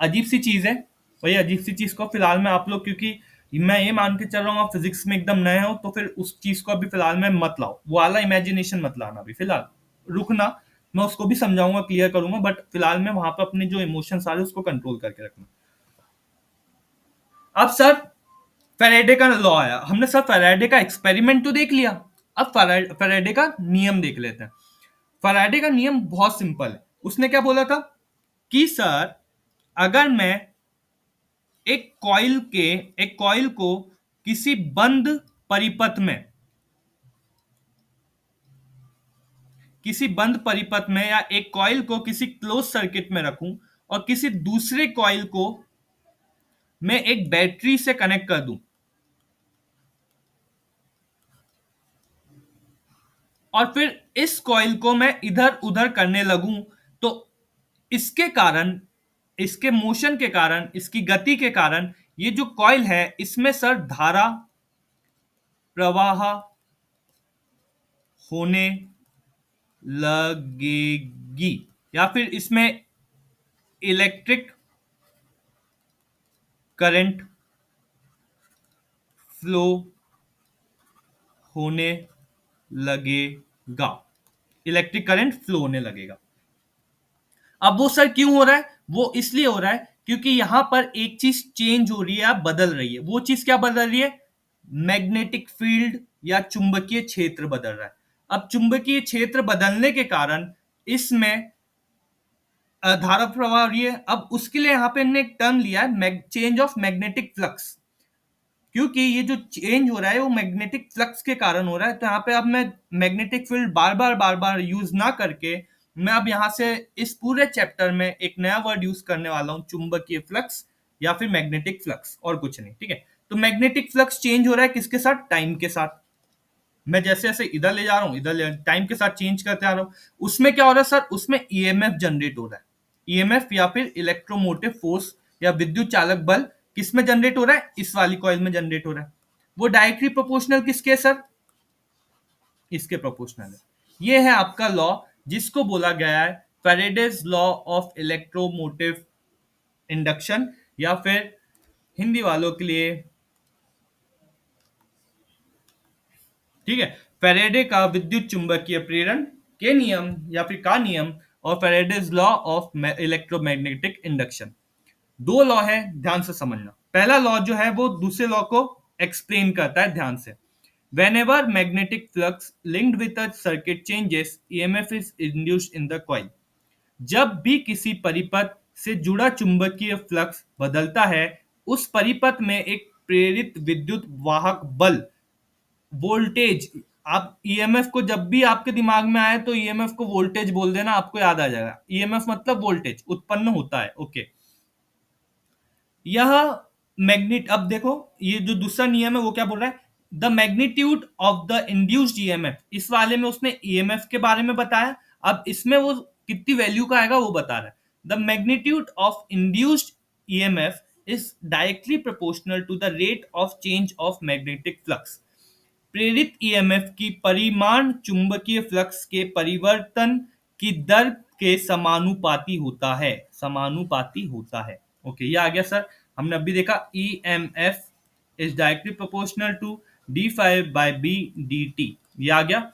Speaker 1: अजीब सी चीज है। वही अजीब सी चीज को फिलहाल में आप लोग, क्योंकि मैं ये मान के चल रहा हूँ आप फिजिक्स में एकदम नए हो, तो फिर उस चीज को अभी फिलहाल में मत लाओ, वो वाला इमेजिनेशन मत लाना अभी फिलहाल, रुकना। मैं उसको भी समझाऊंगा, क्लियर करूंगा, बट फिलहाल में वहां पर अपने जो इमोशंस आ रहे हैं उसको कंट्रोल करके रखना। अब सर फेराडे का लॉ आया, हमने सर फेराडे का एक्सपेरिमेंट तो देख लिया, अब फेराडे का नियम देख लेते हैं। फेराडे का नियम बहुत सिंपल है। उसने क्या बोला था कि सर अगर मैं एक कॉइल को किसी बंद परिपथ में या एक कॉइल को किसी क्लोज सर्किट में रखूं और किसी दूसरे कॉइल को मैं एक बैटरी से कनेक्ट कर दूं और फिर इस कॉइल को मैं इधर उधर करने लगूं, तो इसके कारण, इसके मोशन के कारण, इसकी गति के कारण ये जो कॉइल है इसमें सर धारा प्रवाह होने लगेगी या फिर इसमें इलेक्ट्रिक करंट फ्लो होने लगेगा। इलेक्ट्रिक करंट फ्लो होने लगेगा। अब वो सर क्यों हो रहा है? वो इसलिए हो रहा है क्योंकि यहां पर एक चीज चेंज हो रही है या बदल रही है। वो चीज क्या बदल रही है? मैग्नेटिक फील्ड या चुंबकीय क्षेत्र बदल रहा है। अब चुंबकीय क्षेत्र बदलने के कारण इसमें धारा प्रवाह हो रही है। अब उसके लिए यहां पे हमने एक टर्म लिया है चेंज ऑफ मैग्नेटिक फ्लक्स, क्योंकि ये जो चेंज हो रहा है वो मैग्नेटिक फ्लक्स के कारण हो रहा है। तो यहाँ पे अब मैं मैग्नेटिक फील्ड बार बार यूज ना करके मैं अब यहाँ से इस पूरे चैप्टर में एक नया वर्ड यूज करने वाला हूँ, चुंबकीय फ्लक्स या फिर मैग्नेटिक फ्लक्स, और कुछ नहीं, ठीक है। तो मैग्नेटिक फ्लक्स चेंज हो रहा है किसके साथ? टाइम के साथ। मैं जैसे जैसे इधर ले जा रहा हूँ, इधर टाइम के साथ चेंज करते आ रहा हूँ। उसमें क्या हो रहा है सर? उसमें ईएमएफ जनरेट हो रहा है। ईएमएफ या फिर इलेक्ट्रोमोटिव फोर्स या विद्युत चालक बल किस में जनरेट हो रहा है? इस वाली कॉइल में जनरेट हो रहा है। वो डायरेक्टली प्रोपोर्शनल किसके सर? इसके प्रोपोर्शनल है। ये है आपका लॉ जिसको बोला गया है Faraday's law of electromotive induction, या फिर हिंदी वालों के लिए, ठीक है, फैराडे का विद्युत चुंबकीय प्रेरण के नियम या फिर का नियम, और Faraday's law of electromagnetic induction. दो लॉ है, ध्यान से समझना। पहला लॉ जो है वो दूसरे लॉ को एक्सप्लेन करता है, ध्यान से। whenever magnetic flux linked with a circuit changes, EMF is induced in the coil। जब भी किसी परिपथ से जुड़ा चुंबकीय फ्लक्स बदलता है, उस परिपथ में एक प्रेरित विद्युत वाहक बल, वोल्टेज, आप ईएमएफ को जब भी आपके दिमाग में आए तो ईएमएफ को वोल्टेज बोल देना, आपको याद आ जाएगा। ईएमएफ मतलब वोल्टेज उत्पन्न होता है, ओके। यह मैग्नेट, अब देखो ये जो दूसरा नियम है वो क्या बोल रहा है? The magnitude of the induced EMF. इस वाले में उसने ईएमएफ के बारे में बताया, अब इसमें वो कितनी वैल्यू का आएगा वो बता रहा है। The magnitude of induced EMF is directly proportional to the rate of change of magnetic flux. प्रेरित ईएमएफ की परिमाण चुंबकीय फ्लक्स के परिवर्तन की दर के समानुपाती होता है, समानुपाती होता है, ओके। ये आ गया सर, हमने अभी देखा EMF is directly proportional to d phi by b d t. ये आ गया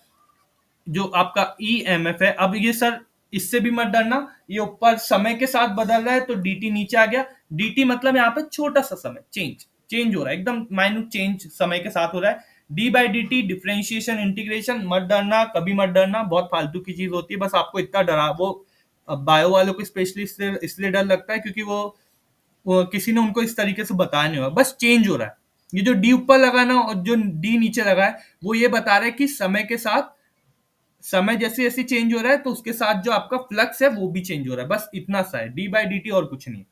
Speaker 1: जो आपका ईएमएफ है। अब ये सर इससे भी मत डरना, ये ऊपर समय के साथ बदल रहा है तो dt नीचे आ गया। dt मतलब यहाँ पे छोटा सा समय चेंज हो रहा है, एकदम माइन्यूट चेंज समय के साथ हो रहा है। D by D T differentiation integration, मत डरना, कभी मत डरना, बहुत फालतू की चीज होती है। बस आपको इतना डरा, वो बायो वालों को स्पेशली इसलिए डर लगता है क्योंकि वो किसी ने उनको इस तरीके से बताया नहीं हुआ, बस चेंज हो रहा है। ये जो डी ऊपर लगा ना और जो डी नीचे लगा है, वो ये बता रहा है कि समय के साथ, समय जैसे जैसे चेंज हो रहा है तो उसके साथ जो आपका फ्लक्स है वो भी चेंज हो रहा है, बस इतना सा है, डी बाई डी टी और कुछ नहीं।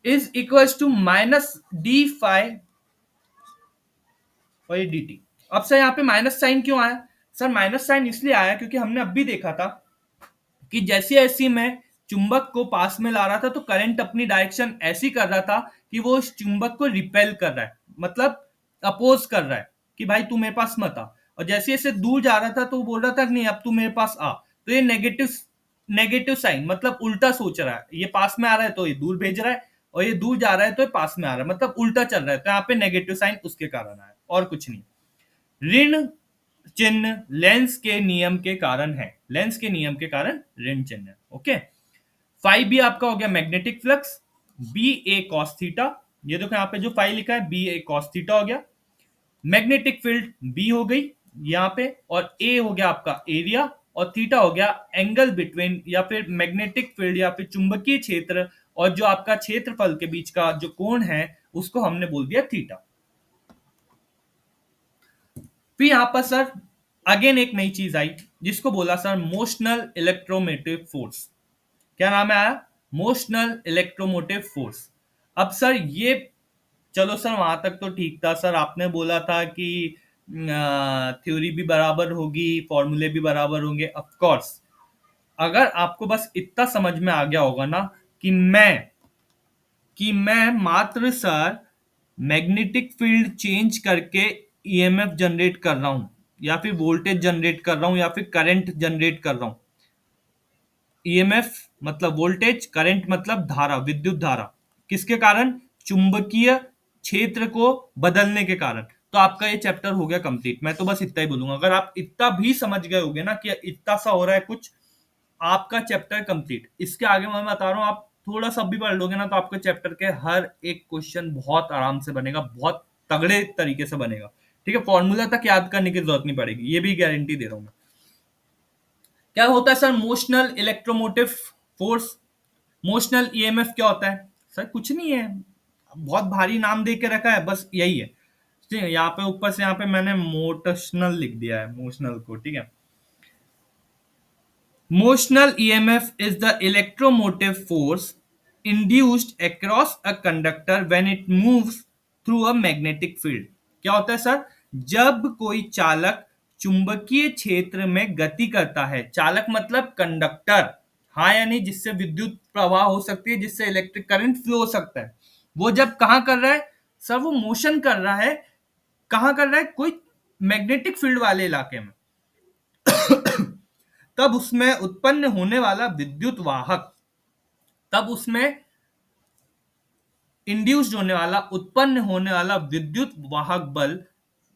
Speaker 1: Is equals to minus d phi और डी टी। अब सर यहाँ पे माइनस साइन क्यों आया? सर माइनस साइन इसलिए आया क्योंकि हमने अब भी देखा था कि जैसे ऐसी मैं चुंबक को पास में ला रहा था तो करंट अपनी डायरेक्शन ऐसी कर रहा था कि वो उस चुंबक को रिपेल कर रहा है, मतलब अपोज कर रहा है कि भाई तू मेरे पास मत आ। और जैसे जैसे दूर जा रहा था तो वो बोल रहा था कि नहीं अब तू मेरे पास आ। तो ये नेगेटिव, नेगेटिव साइन मतलब उल्टा सोच रहा है, ये पास में आ रहा है तो ये दूर भेज रहा है, और ये दूर जा रहा है तो ये पास में आ रहा है, मतलब उल्टा चल रहा है, तो यहाँ पे नेगेटिव साइन उसके कारण आया और कुछ नहीं। ऋण चिन्ह लेंस के नियम के कारण है, लेंस के नियम के कारण ऋण चिन्ह है। ओके, फाइव बी आपका हो गया मैग्नेटिक फ्लक्स, बी ए कॉस थीटा, ये देखो यहाँ पे जो फाइव लिखा है बी ए कॉस थीटा हो गया। मैग्नेटिक फील्ड बी हो गई यहाँ पे, और ए हो गया आपका एरिया, और थीटा हो गया एंगल बिटवीन, या फिर मैग्नेटिक फील्ड या फिर चुंबकीय क्षेत्र और जो आपका क्षेत्रफल के बीच का जो कोण है उसको हमने बोल दिया थीटा। फिर यहां पर सर अगेन एक नई चीज आई जिसको बोला सर मोशनल इलेक्ट्रोमोटिव फोर्स। क्या नाम है आया? Motional electromotive force. अब सर ये, चलो सर वहां तक तो ठीक था सर, आपने बोला था कि थ्योरी भी बराबर होगी, फॉर्मूले भी बराबर होंगे, ऑफ कोर्स। अगर आपको बस इतना समझ में आ गया होगा ना कि मैं मात्र सर मैग्नेटिक फील्ड चेंज करके ईएमएफ जनरेट कर रहा हूं, या फिर वोल्टेज जनरेट कर रहा हूं, या फिर करंट जनरेट कर रहा हूं। ईएमएफ मतलब वोल्टेज, करंट मतलब धारा, विद्युत धारा, किसके कारण? चुंबकीय क्षेत्र को बदलने के कारण। तो आपका ये चैप्टर हो गया कंप्लीट। मैं तो बस इतना ही बोलूंगा, अगर आप इतना भी समझ गए होगे ना कि इतना सा हो रहा है कुछ, आपका चैप्टर कंप्लीट। इसके आगे मैं बता रहा हूँ, आप थोड़ा सा भी पढ़ लोगे ना तो आपके चैप्टर के हर एक क्वेश्चन बहुत आराम से बनेगा, बहुत तगड़े तरीके से बनेगा। ठीक है, फॉर्मूला तक याद करने की जरूरत नहीं पड़ेगी, ये भी गारंटी दे रहा हूं मैं। क्या होता है sir motional electromotive force? Motional EMF क्या होता है? सर कुछ नहीं है, बहुत भारी नाम दे के रखा है, बस यही है। ठीक है, यहाँ पे ऊपर से यहाँ पे मैंने मोटशनल लिख दिया है, मोशनल को। ठीक है, motional EMF is the electromotive force induced across a conductor when it moves through a magnetic field। क्या होता है सर? जब कोई चालक चुंबकीय क्षेत्र में गति करता है, चालक मतलब कंडक्टर, हाँ या नहीं, जिससे विद्युत प्रवाह हो सकती है, जिससे इलेक्ट्रिक करंट फ्लो हो सकता है, वो जब कहाँ कर रहा है सर? वो मोशन कर रहा है, कहाँ कर रहा है? कोई मैग्नेटिक फील्ड वाले इलाके में। तब उसमें उत्पन्न होने वाला विद्युत वाहक, तब उसमें इंड्यूस्ड होने वाला, उत्पन्न होने वाला विद्युत वाहक बल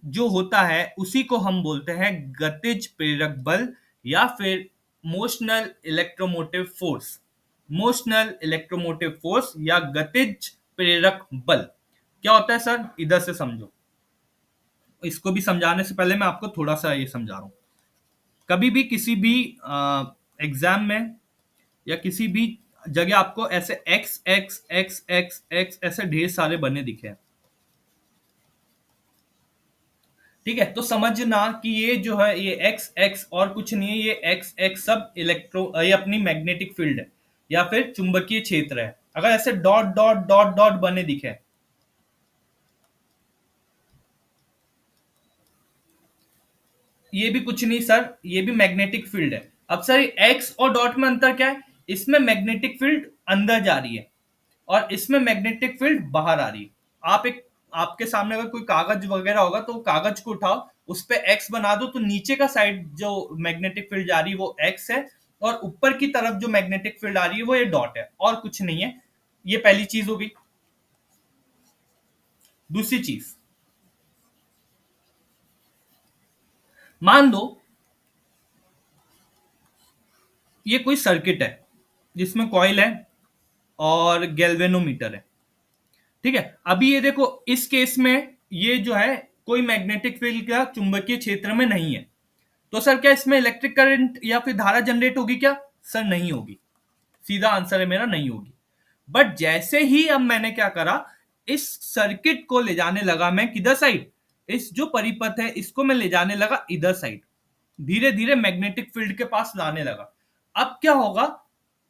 Speaker 1: जो होता है उसी को हम बोलते हैं गतिज प्रेरक बल, या फिर motional electromotive force. Motional electromotive force या गतिज प्रेरक बल क्या होता है सर? इधर से समझो। इसको भी समझाने से पहले मैं आपको थोड़ा सा ये समझा रहा हूं। कभी भी किसी भी एग्जाम में या किसी भी जगह आपको ऐसे x x x x x ऐसे ढेर सारे बने दिखे हैं, ठीक है, तो समझना कि ये जो है ये एक्स एक्स और कुछ नहीं है, ये एक्स एक्स सब ये अपनी मैग्नेटिक फील्ड है या फिर चुंबकीय क्षेत्र है। अगर ऐसे डॉट डॉट डॉट डॉट बने दिखे, ये भी कुछ नहीं सर, ये भी मैग्नेटिक फील्ड है। अब सर एक्स और डॉट में अंतर क्या है? इसमें मैग्नेटिक फील्ड अंदर जा रही है और इसमें मैग्नेटिक फील्ड बाहर आ रही है। आप एक, आपके सामने अगर कोई कागज वगैरह होगा तो कागज को उठाओ, उस पे एक्स बना दो, तो नीचे का साइड जो मैग्नेटिक फील्ड जा रही है वो एक्स है, और ऊपर की तरफ जो मैग्नेटिक फील्ड आ रही है वो ये डॉट है, और कुछ नहीं है। ये पहली चीज हो गई। दूसरी चीज, मान लो ये कोई सर्किट है जिसमें कॉइल है और गैल्वेनोमीटर है। ठीक है, अभी ये देखो इस केस में ये जो है कोई मैग्नेटिक फील्ड का चुंबकीय क्षेत्र में नहीं है, तो सर क्या इसमें इलेक्ट्रिक करंट या फिर धारा जनरेट होगी क्या? सर नहीं होगी, सीधा आंसर है मेरा, नहीं होगी। बट जैसे ही अब मैंने क्या करा, इस सर्किट को ले जाने लगा मैं किधर साइड, इस जो परिपथ है इसको मैं ले जाने लगा इधर साइड, धीरे धीरे मैग्नेटिक फील्ड के पास लाने लगा। अब क्या होगा,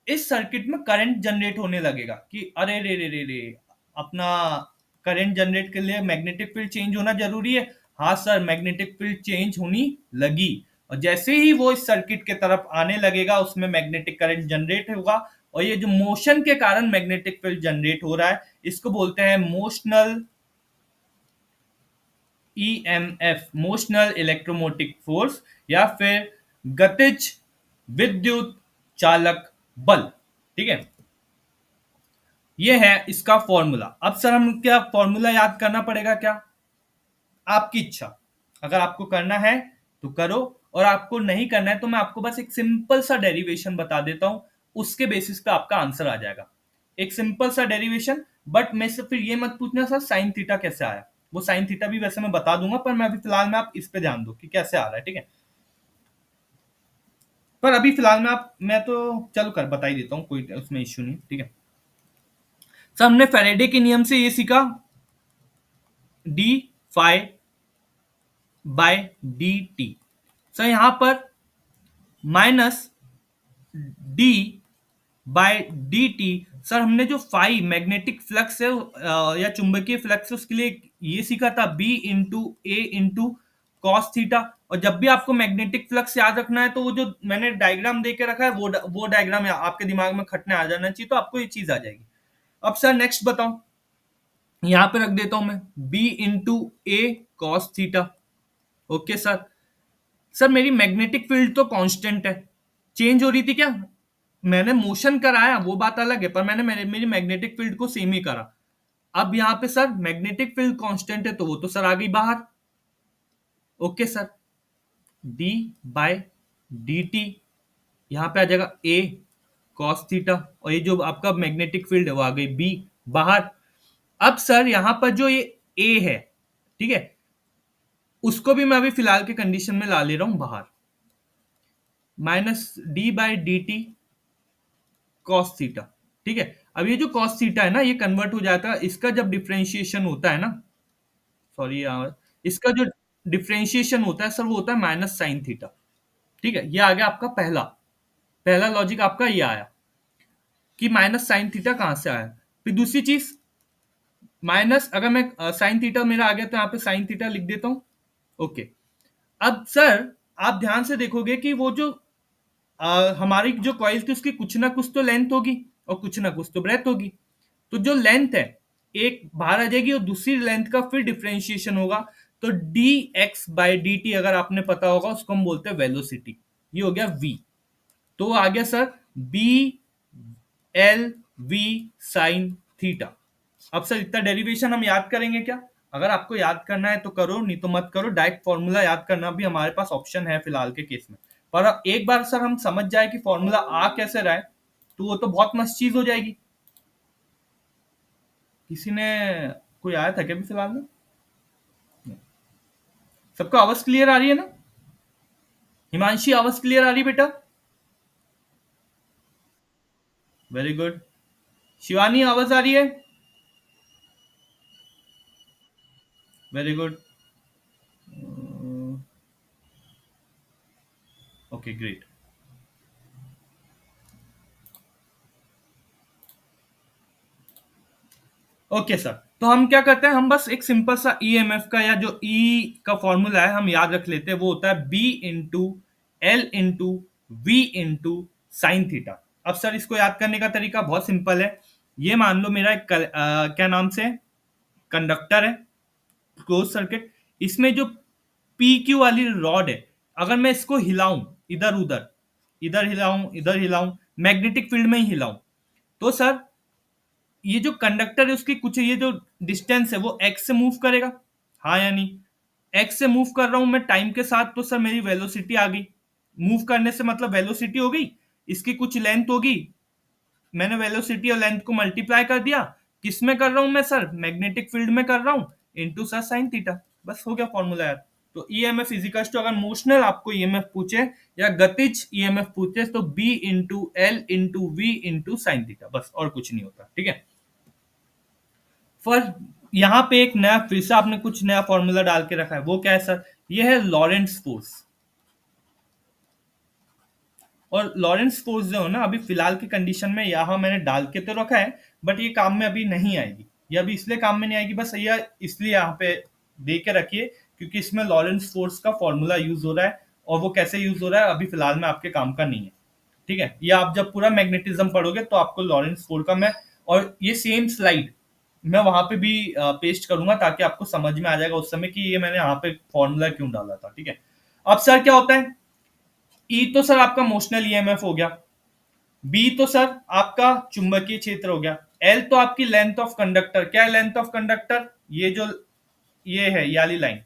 Speaker 1: इस सर्किट में करंट जनरेट होने लगेगा कि अरे रे रे रे रे, अपना करंट जनरेट के लिए मैग्नेटिक फील्ड चेंज होना जरूरी है। हाँ सर, मैग्नेटिक फील्ड चेंज होनी लगी, और जैसे ही वो इस सर्किट के तरफ आने लगेगा उसमें मैग्नेटिक करंट जनरेट होगा, और ये जो मोशन के कारण मैग्नेटिक फील्ड जनरेट हो रहा है इसको बोलते हैं मोशनल ईएमएफ, मोशनल इलेक्ट्रोमोटिक फोर्स, या फिर गतिज विद्युत चालक बल। ठीक है, ये है इसका फॉर्मूला। अब सर हम क्या फॉर्मूला याद करना पड़ेगा क्या? आपकी इच्छा, अगर आपको करना है तो करो, और आपको नहीं करना है तो मैं आपको बस एक सिंपल सा डेरिवेशन बता देता हूं, उसके बेसिस पे आपका आंसर आ जाएगा। एक सिंपल सा डेरिवेशन, बट मैं से फिर ये मत पूछना सर साइन थीटा कैसे आया, वो साइन थीटा भी वैसे मैं बता दूंगा, पर मैं अभी फिलहाल में आप इस पे ध्यान दो कि कैसे आ रहा है। ठीक है, पर अभी फिलहाल में आप, मैं तो चलो कर बता ही देता हूँ, कोई उसमें इश्यू नहीं। ठीक है सर, हमने फेरेडे के नियम से ये सीखा, d phi by d t. Sir यहां पर minus d by d t, sir हमने जो फाई मैग्नेटिक फ्लक्स है या चुंबकीय फ्लक्स है उसके लिए ये सीखा था, बी इंटू ए इंटू कॉस थीटा। और जब भी आपको मैग्नेटिक फ्लक्स याद रखना है तो वो जो मैंने डायग्राम दे के रखा है वो डायग्राम आपके दिमाग में खटने आ जाना चाहिए, तो आपको ये चीज आ जाएगी। अब सर नेक्स्ट बताओ, यहां पे रख देता हूं मैं B into A cos theta. Okay sir, sir मेरी मैग्नेटिक फील्ड तो कांस्टेंट है, चेंज हो रही थी क्या? मैंने मोशन कराया वो बात अलग है, पर मैंने मेरी मैग्नेटिक फील्ड को सेम ही करा। अब यहाँ पे सर मैग्नेटिक फील्ड कांस्टेंट है तो वो तो सर आ गई बाहर। Okay sir, d by d t, यहाँ पे आ जाएगा ए कॉस थीटा, और ये जो आपका मैग्नेटिक फील्ड है वो आ गई बी बाहर। अब सर यहाँ पर जो ये ए है, ठीक है, उसको भी मैं अभी फिलहाल के कंडीशन में ला ले रहा हूं बाहर, minus d by d t cos theta. ठीक है, अब ये जो कॉस थीटा है ना ये कन्वर्ट हो जाता है, इसका जब डिफरेंशिएशन होता है ना, सॉरी यार, इसका जो डिफरेंशिएशन होता है सर वो होता है माइनस साइन थीटा। ठीक है, ये आ गया आपका पहला पहला लॉजिक, आपका ये आया कि माइनस साइन थीटा कहां से आया। फिर दूसरी चीज, माइनस, अगर मैं साइन थीटा मेरा आ गया तो यहाँ पे साइन थीटा लिख देता हूं। ओके, अब सर आप ध्यान से देखोगे कि वो जो हमारी जो कॉइल थी उसकी कुछ ना कुछ तो लेंथ होगी और कुछ ना कुछ तो ब्रेथ होगी। तो जो लेंथ है एक बाहर आ जाएगी और दूसरी लेंथ का फिर डिफरेंशिएशन होगा, तो D x by D T अगर आपने पता होगा उसको हम बोलते हैं वेलोसिटी। ये हो गया v, तो आ गया sir b l v sine theta. अब सर इतना डेरिवेशन हम याद करेंगे क्या? अगर आपको याद करना है तो करो, नहीं तो मत करो, डायरेक्ट फॉर्मूला याद करना भी हमारे पास ऑप्शन है फिलहाल के केस में। पर एक बार सर हम समझ जाए कि फॉर्मूला आ कैसे रहा है तो वो तो बहुत मस्त चीज हो जाएगी। किसी ने, कोई आया था क्या अभी फिलहाल में? सबको आवाज क्लियर आ रही है ना? हिमांशी आवाज क्लियर आ रही है बेटा? Very good. शिवानी आवाज आ रही है? Very good. Okay great. Okay sir, तो हम क्या करते हैं, हम बस एक सिंपल सा ईएमएफ का या जो ई का फॉर्मूला है हम याद रख लेते हैं, वो होता है B into l into v into sine theta. अब सर इसको याद करने का तरीका बहुत सिंपल है। ये मान लो मेरा एक क्या नाम से कंडक्टर है, क्लोज सर्किट, इसमें जो पी क्यू वाली रॉड है, अगर मैं इसको हिलाऊं इधर उधर, इधर हिलाऊं इधर हिलाऊं, मैग्नेटिक फील्ड में ही हिलाऊं, तो सर ये जो कंडक्टर है उसकी कुछ ये जो डिस्टेंस है वो एक्स से मूव करेगा, हाँ या नहीं? एक्स से मूव कर रहा हूं मैं टाइम के साथ, तो सर मेरी वेलोसिटी आ गई। मूव करने से मतलब वेलोसिटी हो गई, इसकी कुछ लेंथ होगी, मैंने वेलोसिटी और लेंथ को मल्टीप्लाई कर दिया, किस में कर रहा हूं मैं सर? मैग्नेटिक फील्ड में कर रहा हूं, इनटू सर साइन थीटा। बस हो गया फॉर्मूला यार। तो ईएमएफ इजिकल्स टू, अगर मोशनल आपको ईएमएफ पूछे या गतिज ईएमएफ पूछे, तो b into l into v into sine theta, बस और कुछ नहीं होता, ठीक है। पर यहाँ पे एक नया, फिर से आपने कुछ नया फॉर्मूला डाल के रखा है, वो क्या है सर? ये है लॉरेंट्ज फोर्स। और लॉरेंस फोर्स जो है ना, अभी फिलहाल की कंडीशन में यहाँ मैंने डाल के तो रखा है, बट ये काम में अभी नहीं आएगी। ये अभी इसलिए काम में नहीं आएगी, बस ये इसलिए यहाँ पे दे के रखिए क्योंकि इसमें लॉरेंस फोर्स का फॉर्मूला यूज हो रहा है, और वो कैसे यूज हो रहा है अभी फिलहाल में आपके काम का नहीं है, ठीक है। ये आप जब पूरा मैग्नेटिज्म पढ़ोगे तो आपको लॉरेंस फोर्स का मैं, और ये सेम स्लाइड मैं वहां पे भी पेस्ट करूंगा ताकि आपको समझ में आ जाएगा उस समय कि ये मैंने यहाँ पे फॉर्मूला क्यों डाला था, ठीक है। अब सर क्या होता है? ई तो सर आपका मोशनल ईएमएफ हो गया, बी तो सर आपका चुंबकीय क्षेत्र हो गया, एल तो आपकी लेंथ ऑफ कंडक्टर। क्या है लेंथ ऑफ कंडक्टर? ये जो ये है ये वाली लाइन,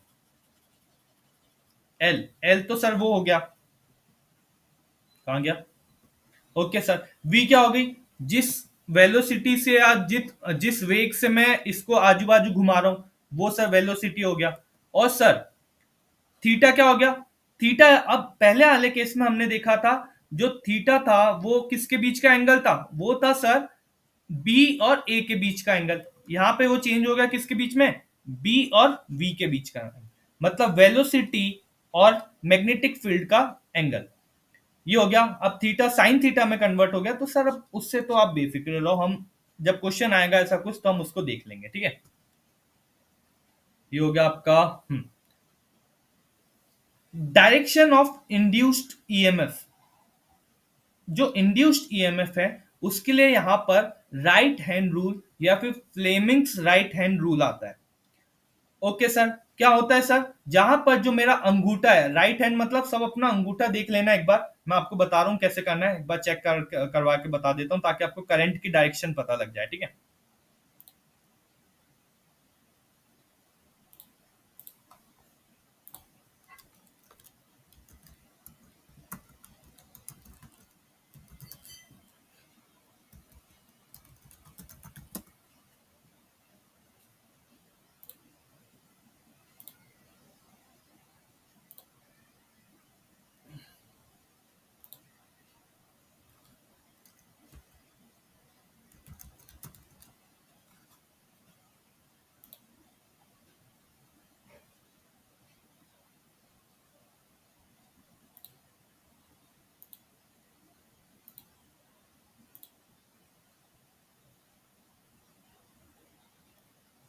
Speaker 1: एल। एल तो सर वो हो गया, कहां गया? Okay sir. वी क्या हो गई? जिस वेलोसिटी से या जिस वेग से मैं इसको आजू बाजू घुमा रहा हूं, वो सर वेलोसिटी हो गया। और सर थीटा क्या हो गया? थीटा, अब पहले वाले केस में हमने देखा था, जो थीटा था वो किसके बीच का एंगल था? वो था सर बी और ए के बीच का एंगल। यहां पे वो चेंज हो गया किसके बीच में? बी और वी के बीच का एंगल, मतलब वेलोसिटी और मैग्नेटिक फील्ड का एंगल। ये हो गया। अब थीटा साइन थीटा में कन्वर्ट हो गया, तो सर अब उससे तो आप बेफिक्र रहो, हम जब क्वेश्चन आएगा ऐसा कुछ तो हम उसको देख लेंगे, ठीक है। ये हो गया आपका डायरेक्शन ऑफ इंड्यूस्ड ईएमएफ। जो इंड्यूस्ड ईएमएफ है उसके लिए यहां पर राइट हैंड रूल या फिर फ्लेमिंग्स राइट हैंड रूल आता है। Okay sir. क्या होता है सर? जहां पर जो मेरा अंगूठा है, राइट हैंड मतलब सब अपना अंगूठा देख लेना एक बार, मैं आपको बता रहा हूं कैसे करना है, एक बार चेक करवा के बता देता हूं ताकि आपको करंट की डायरेक्शन पता लग जाए, ठीक है।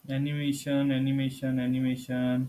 Speaker 1: Animation animation animation.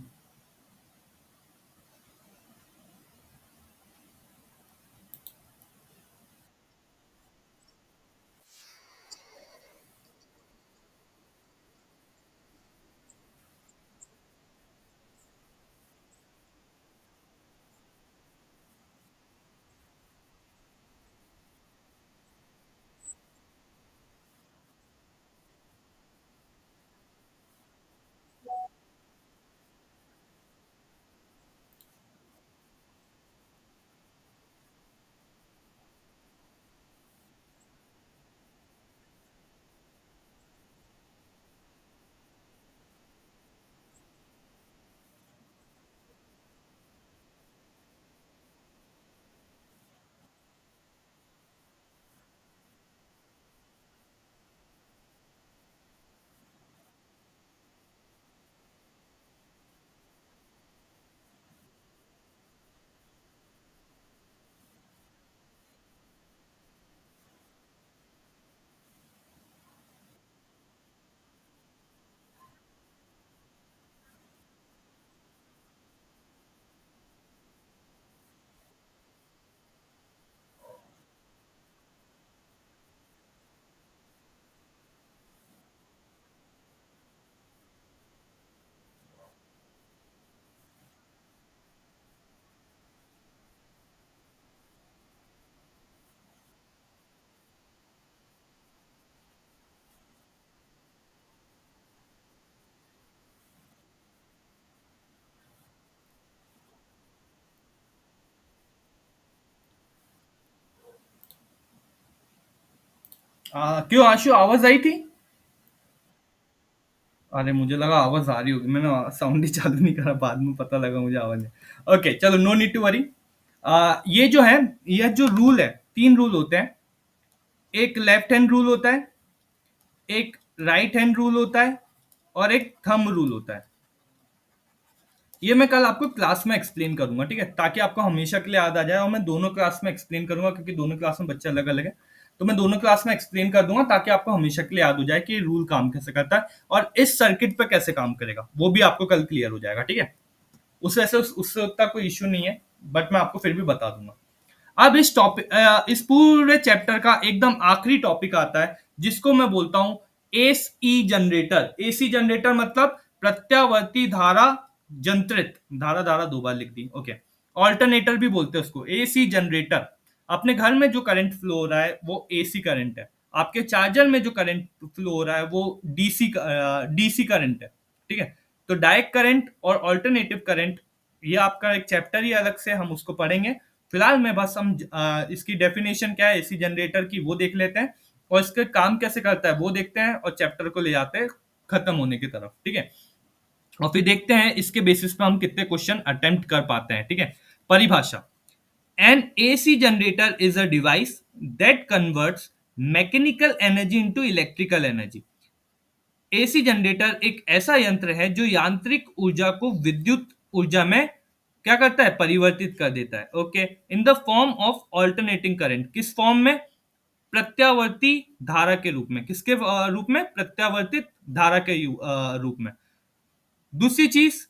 Speaker 1: क्यों आशु, आवाज आई थी? अरे मुझे लगा आवाज आ रही होगी, मैंने साउंड ही चालू नहीं करा, बाद में पता लगा मुझे आवाज नहीं। ओके चलो, नो नीड टू वरी। ये जो है, यह जो रूल है, तीन रूल होते हैं। एक लेफ्ट हैंड रूल होता है, एक राइट हैंड रूल होता है, और एक थंब रूल होता है। ये मैं कल आपको क्लास में एक्सप्लेन करूंगा, ठीक है, ताकि आपको हमेशा के लिए याद आ जाए। और मैं दोनों क्लास में एक्सप्लेन करूंगा, क्योंकि दोनों क्लास में बच्चे अलग अलग है। तो मैं दोनों क्लास में एक्सप्लेन कर दूंगा, ताकि आपको हमेशा के लिए याद हो जाए कि रूल काम कैसे करता है और इस सर्किट पे कैसे काम करेगा, वो भी आपको कल क्लियर हो जाएगा, ठीक है। उससे उससे उतना कोई इश्यू नहीं है, बट मैं आपको फिर भी बता दूंगा। अब इस टॉपिक, इस पूरे चैप्टर का एकदम आखिरी टॉपिक आता है, जिसको मैं बोलता हूं एसी जनरेटर। एसी जनरेटर मतलब प्रत्यावर्ती धारा जंत्रित धारा, धारा दो बार लिख दी, ओके। ऑल्टरनेटर भी बोलते हैं उसको, एसी जनरेटर। अपने घर में जो करंट फ्लो हो रहा है वो एसी करंट है। आपके चार्जर में जो करंट फ्लो हो रहा है वो डीसी करंट है, ठीक है। तो डायरेक्ट करंट और ऑल्टरनेटिव करंट, ये आपका एक चैप्टर ही अलग से, हम उसको पढ़ेंगे। फिलहाल में बस हम इसकी डेफिनेशन क्या है एसी जनरेटर की वो देख लेते हैं, और इसके काम कैसे करता है वो देखते हैं, और चैप्टर को ले जाते हैं खत्म होने की तरफ, ठीक है। और फिर देखते हैं इसके बेसिस पे हम कितने क्वेश्चन अटेम्प्ट कर पाते हैं, ठीक है। परिभाषा: N AC generator is a device that converts mechanical energy into electrical energy. AC generator एक ऐसा यंत्र है जो यांत्रिक ऊर्जा को विद्युत ऊर्जा में क्या करता है, परिवर्तित कर देता है, okay, in the form of alternating current. किस फॉर्म में? प्रत्यावर्ती धारा के रूप में। किसके रूप में? प्रत्यावर्तित धारा के रूप में। दूसरी चीज,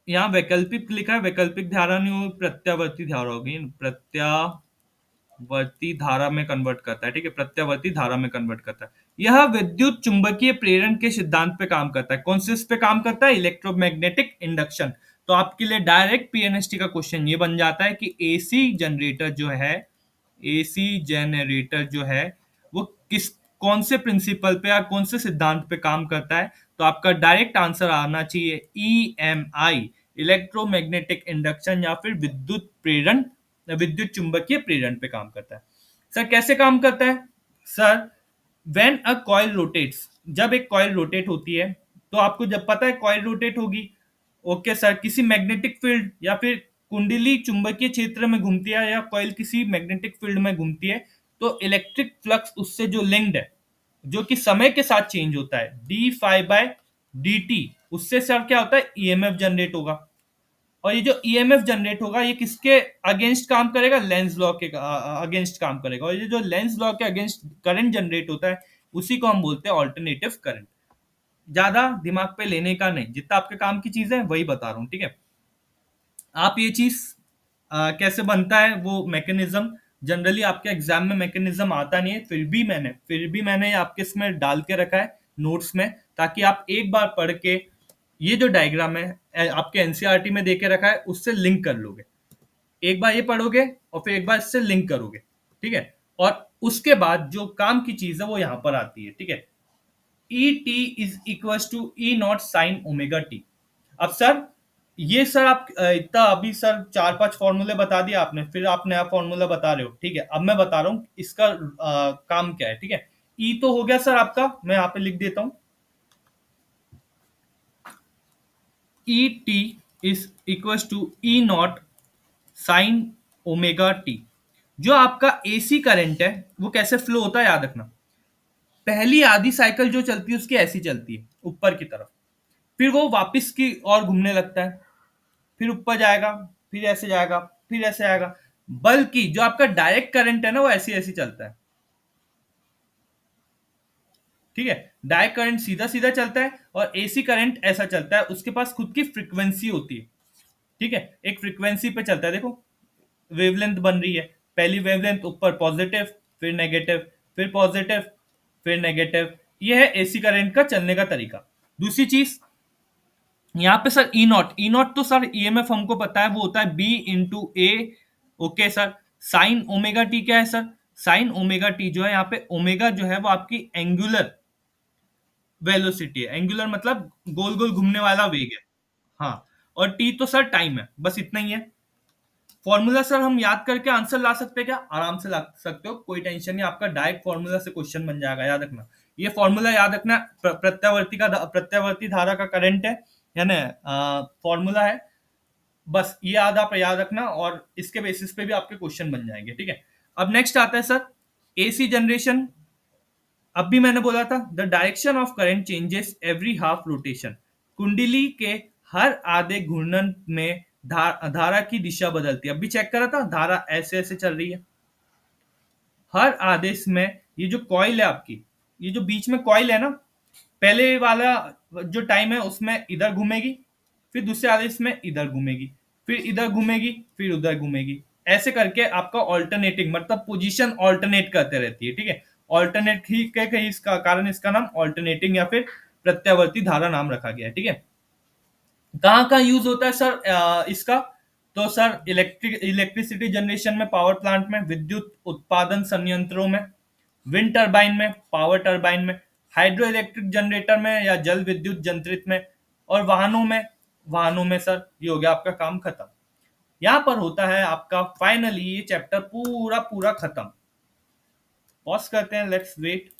Speaker 1: यहाँ वैकल्पिक लिखा है, वैकल्पिक धारा नहीं होगी, प्रत्यावर्ती धारा होगी। प्रत्यावर्ती धारा में कन्वर्ट करता है, ठीक है, प्रत्यावर्ती धारा में कन्वर्ट करता है। यह विद्युत चुंबकीय प्रेरण के सिद्धांत पे काम करता है। कौन से इस पे काम करता है? Electromagnetic induction. तो आपके लिए डायरेक्ट पीएनएसटी का क्वेश्चन ये बन जाता है कि एसी जनरेटर जो है, एसी जनरेटर जो है वो किस, कौन से प्रिंसिपल पे या कौन से सिद्धांत पे काम करता है। तो आपका डायरेक्ट आंसर आना चाहिए ईएमआई, इलेक्ट्रोमैग्नेटिक इंडक्शन, या फिर विद्युत प्रेरण, विद्युत चुंबकीय प्रेरण पे काम करता है। सर कैसे काम करता है? Sir, when a coil rotates, जब एक कॉइल रोटेट होती है, तो आपको जब पता है कॉइल रोटेट होगी, ओके सर, किसी मैग्नेटिक फील्ड या फिर कुंडली चुंबकीय क्षेत्र में घूमती है, या कॉइल किसी मैग्नेटिक फील्ड में घूमती है, तो इलेक्ट्रिक फ्लक्स उससे जो लिंक्ड है, जो कि समय के साथ चेंज होता है, d phi by d t, उससे सर क्या होता है, ईएमएफ जनरेट होगा। और ये जो ईएमएफ जनरेट होगा ये किसके अगेंस्ट काम करेगा? लेंज लॉ के अगेंस्ट काम करेगा। और ये जो लेंज लॉ के अगेंस्ट करंट जनरेट होता है, उसी को हम बोलते हैं ऑल्टरनेटिव करंट। ज्यादा दिमाग पे लेने का नहीं, जितना आपके काम की चीज है वही बता रहा हूँ, ठीक है। आप ये चीज कैसे बनता है वो मैकेनिज्म, जनरली आपके एग्जाम में मैकेनिज्म आता नहीं है, फिर भी मैंने आपके इसमें डाल के रखा है नोट्स में, ताकि आप एक बार पढ़ के ये जो डायग्राम है आपके एनसीईआरटी में देके रखा है उससे लिंक कर लोगे। एक बार ये पढ़ोगे और फिर एक बार इससे लिंक करोगे, ठीक है। और उसके बाद जो काम की चीज है वो यहां पर आती है, ठीक है। E t is equal to e naught sine omega t. अब सर, ये सर आप इतना अभी सर चार पांच फॉर्मूले बता दिए आपने, फिर आप नया फॉर्मूला बता रहे हो, ठीक है। अब मैं बता रहा हूं इसका काम क्या है, ठीक है। ई तो हो गया सर आपका, मैं यहाँ पे लिख देता हूं, e t is equal to e naught sine omega t. जो आपका एसी करंट है वो कैसे फ्लो होता है याद रखना। पहली आधी साइकिल जो चलती है उसकी ऐसी चलती है ऊपर की तरफ, फिर वो वापस की और घूमने लगता है, फिर ऊपर जाएगा, फिर ऐसे जाएगा, फिर ऐसे आएगा। बल्कि जो आपका डायरेक्ट करंट है ना वो ऐसी ऐसी चलता है, ठीक है। डायरेक्ट करंट सीधा सीधा चलता है और एसी करंट ऐसा चलता है, उसके पास खुद की फ्रीक्वेंसी होती है, ठीक है। एक फ्रीक्वेंसी पे चलता है, देखो वेवलेंथ बन रही है, पहली वेवलेंथ ऊपर पॉजिटिव, फिर नेगेटिव, फिर पॉजिटिव, फिर नेगेटिव। ये है एसी करंट का चलने का तरीका। दूसरी चीज यहाँ पे सर ई नॉट तो सर ईएमएफ हमको पता है वो होता है B into A, okay sir. Sine omega T क्या है सर? साइन ओमेगा टी जो है यहाँ पे, ओमेगा जो है वो आपकी एंगुलर वेलोसिटी है, एंगुलर मतलब गोल गोल घूमने वाला वेग है, हाँ। और टी तो सर टाइम है, बस इतना ही है। फॉर्मूला सर हम याद करके आंसर ला सकते हैं क्या? आराम से ला सकते हो, कोई टेंशन नहीं, आपका डायरेक्ट फॉर्मूला से क्वेश्चन बन जाएगा, याद रखना। ये फॉर्मूला याद रखना, प्रत्यावर्ती धारा का करंट है ना, फॉर्मूला है। बस ये आप याद रखना और इसके बेसिस पे भी आपके क्वेश्चन बन जाएंगे, ठीक है। अब नेक्स्ट आता है सर एसी जनरेशन। अब भी मैंने बोला था the direction of current changes every half rotation. कुंडली के हर आधे घूर्णन में धारा की दिशा बदलती है। अब भी चेक करा था, धारा ऐसे ऐसे चल रही है हर आदेश में। ये जो कॉइल है आपकी, ये जो बीच में कॉइल है ना, पहले वाला जो टाइम है उसमें इधर घूमेगी, फिर दूसरे आदेश में इधर घूमेगी, फिर इधर घूमेगी, फिर उधर घूमेगी। ऐसे करके आपका ऑल्टरनेटिंग मतलब पोजीशन ऑल्टरनेट करते रहती है, ठीक है। ऑल्टरनेट ही के इसका कारण इसका नाम ऑल्टरनेटिंग या फिर प्रत्यावर्ती धारा नाम रखा गया है, ठीक है। कहाँ कहाँ यूज होता है सर इसका? तो सर इलेक्ट्रिसिटी जनरेशन में, पावर प्लांट में, विद्युत उत्पादन संयंत्रों में, विंड टरबाइन में, पावर टरबाइन में, हाइड्रो इलेक्ट्रिक जनरेटर में या जल विद्युत जंत्रित में, और वाहनों में सर ये हो गया आपका काम खत्म। यहां पर होता है आपका फाइनली ये चैप्टर पूरा पूरा खत्म। पॉज करते हैं, लेट्स वेट।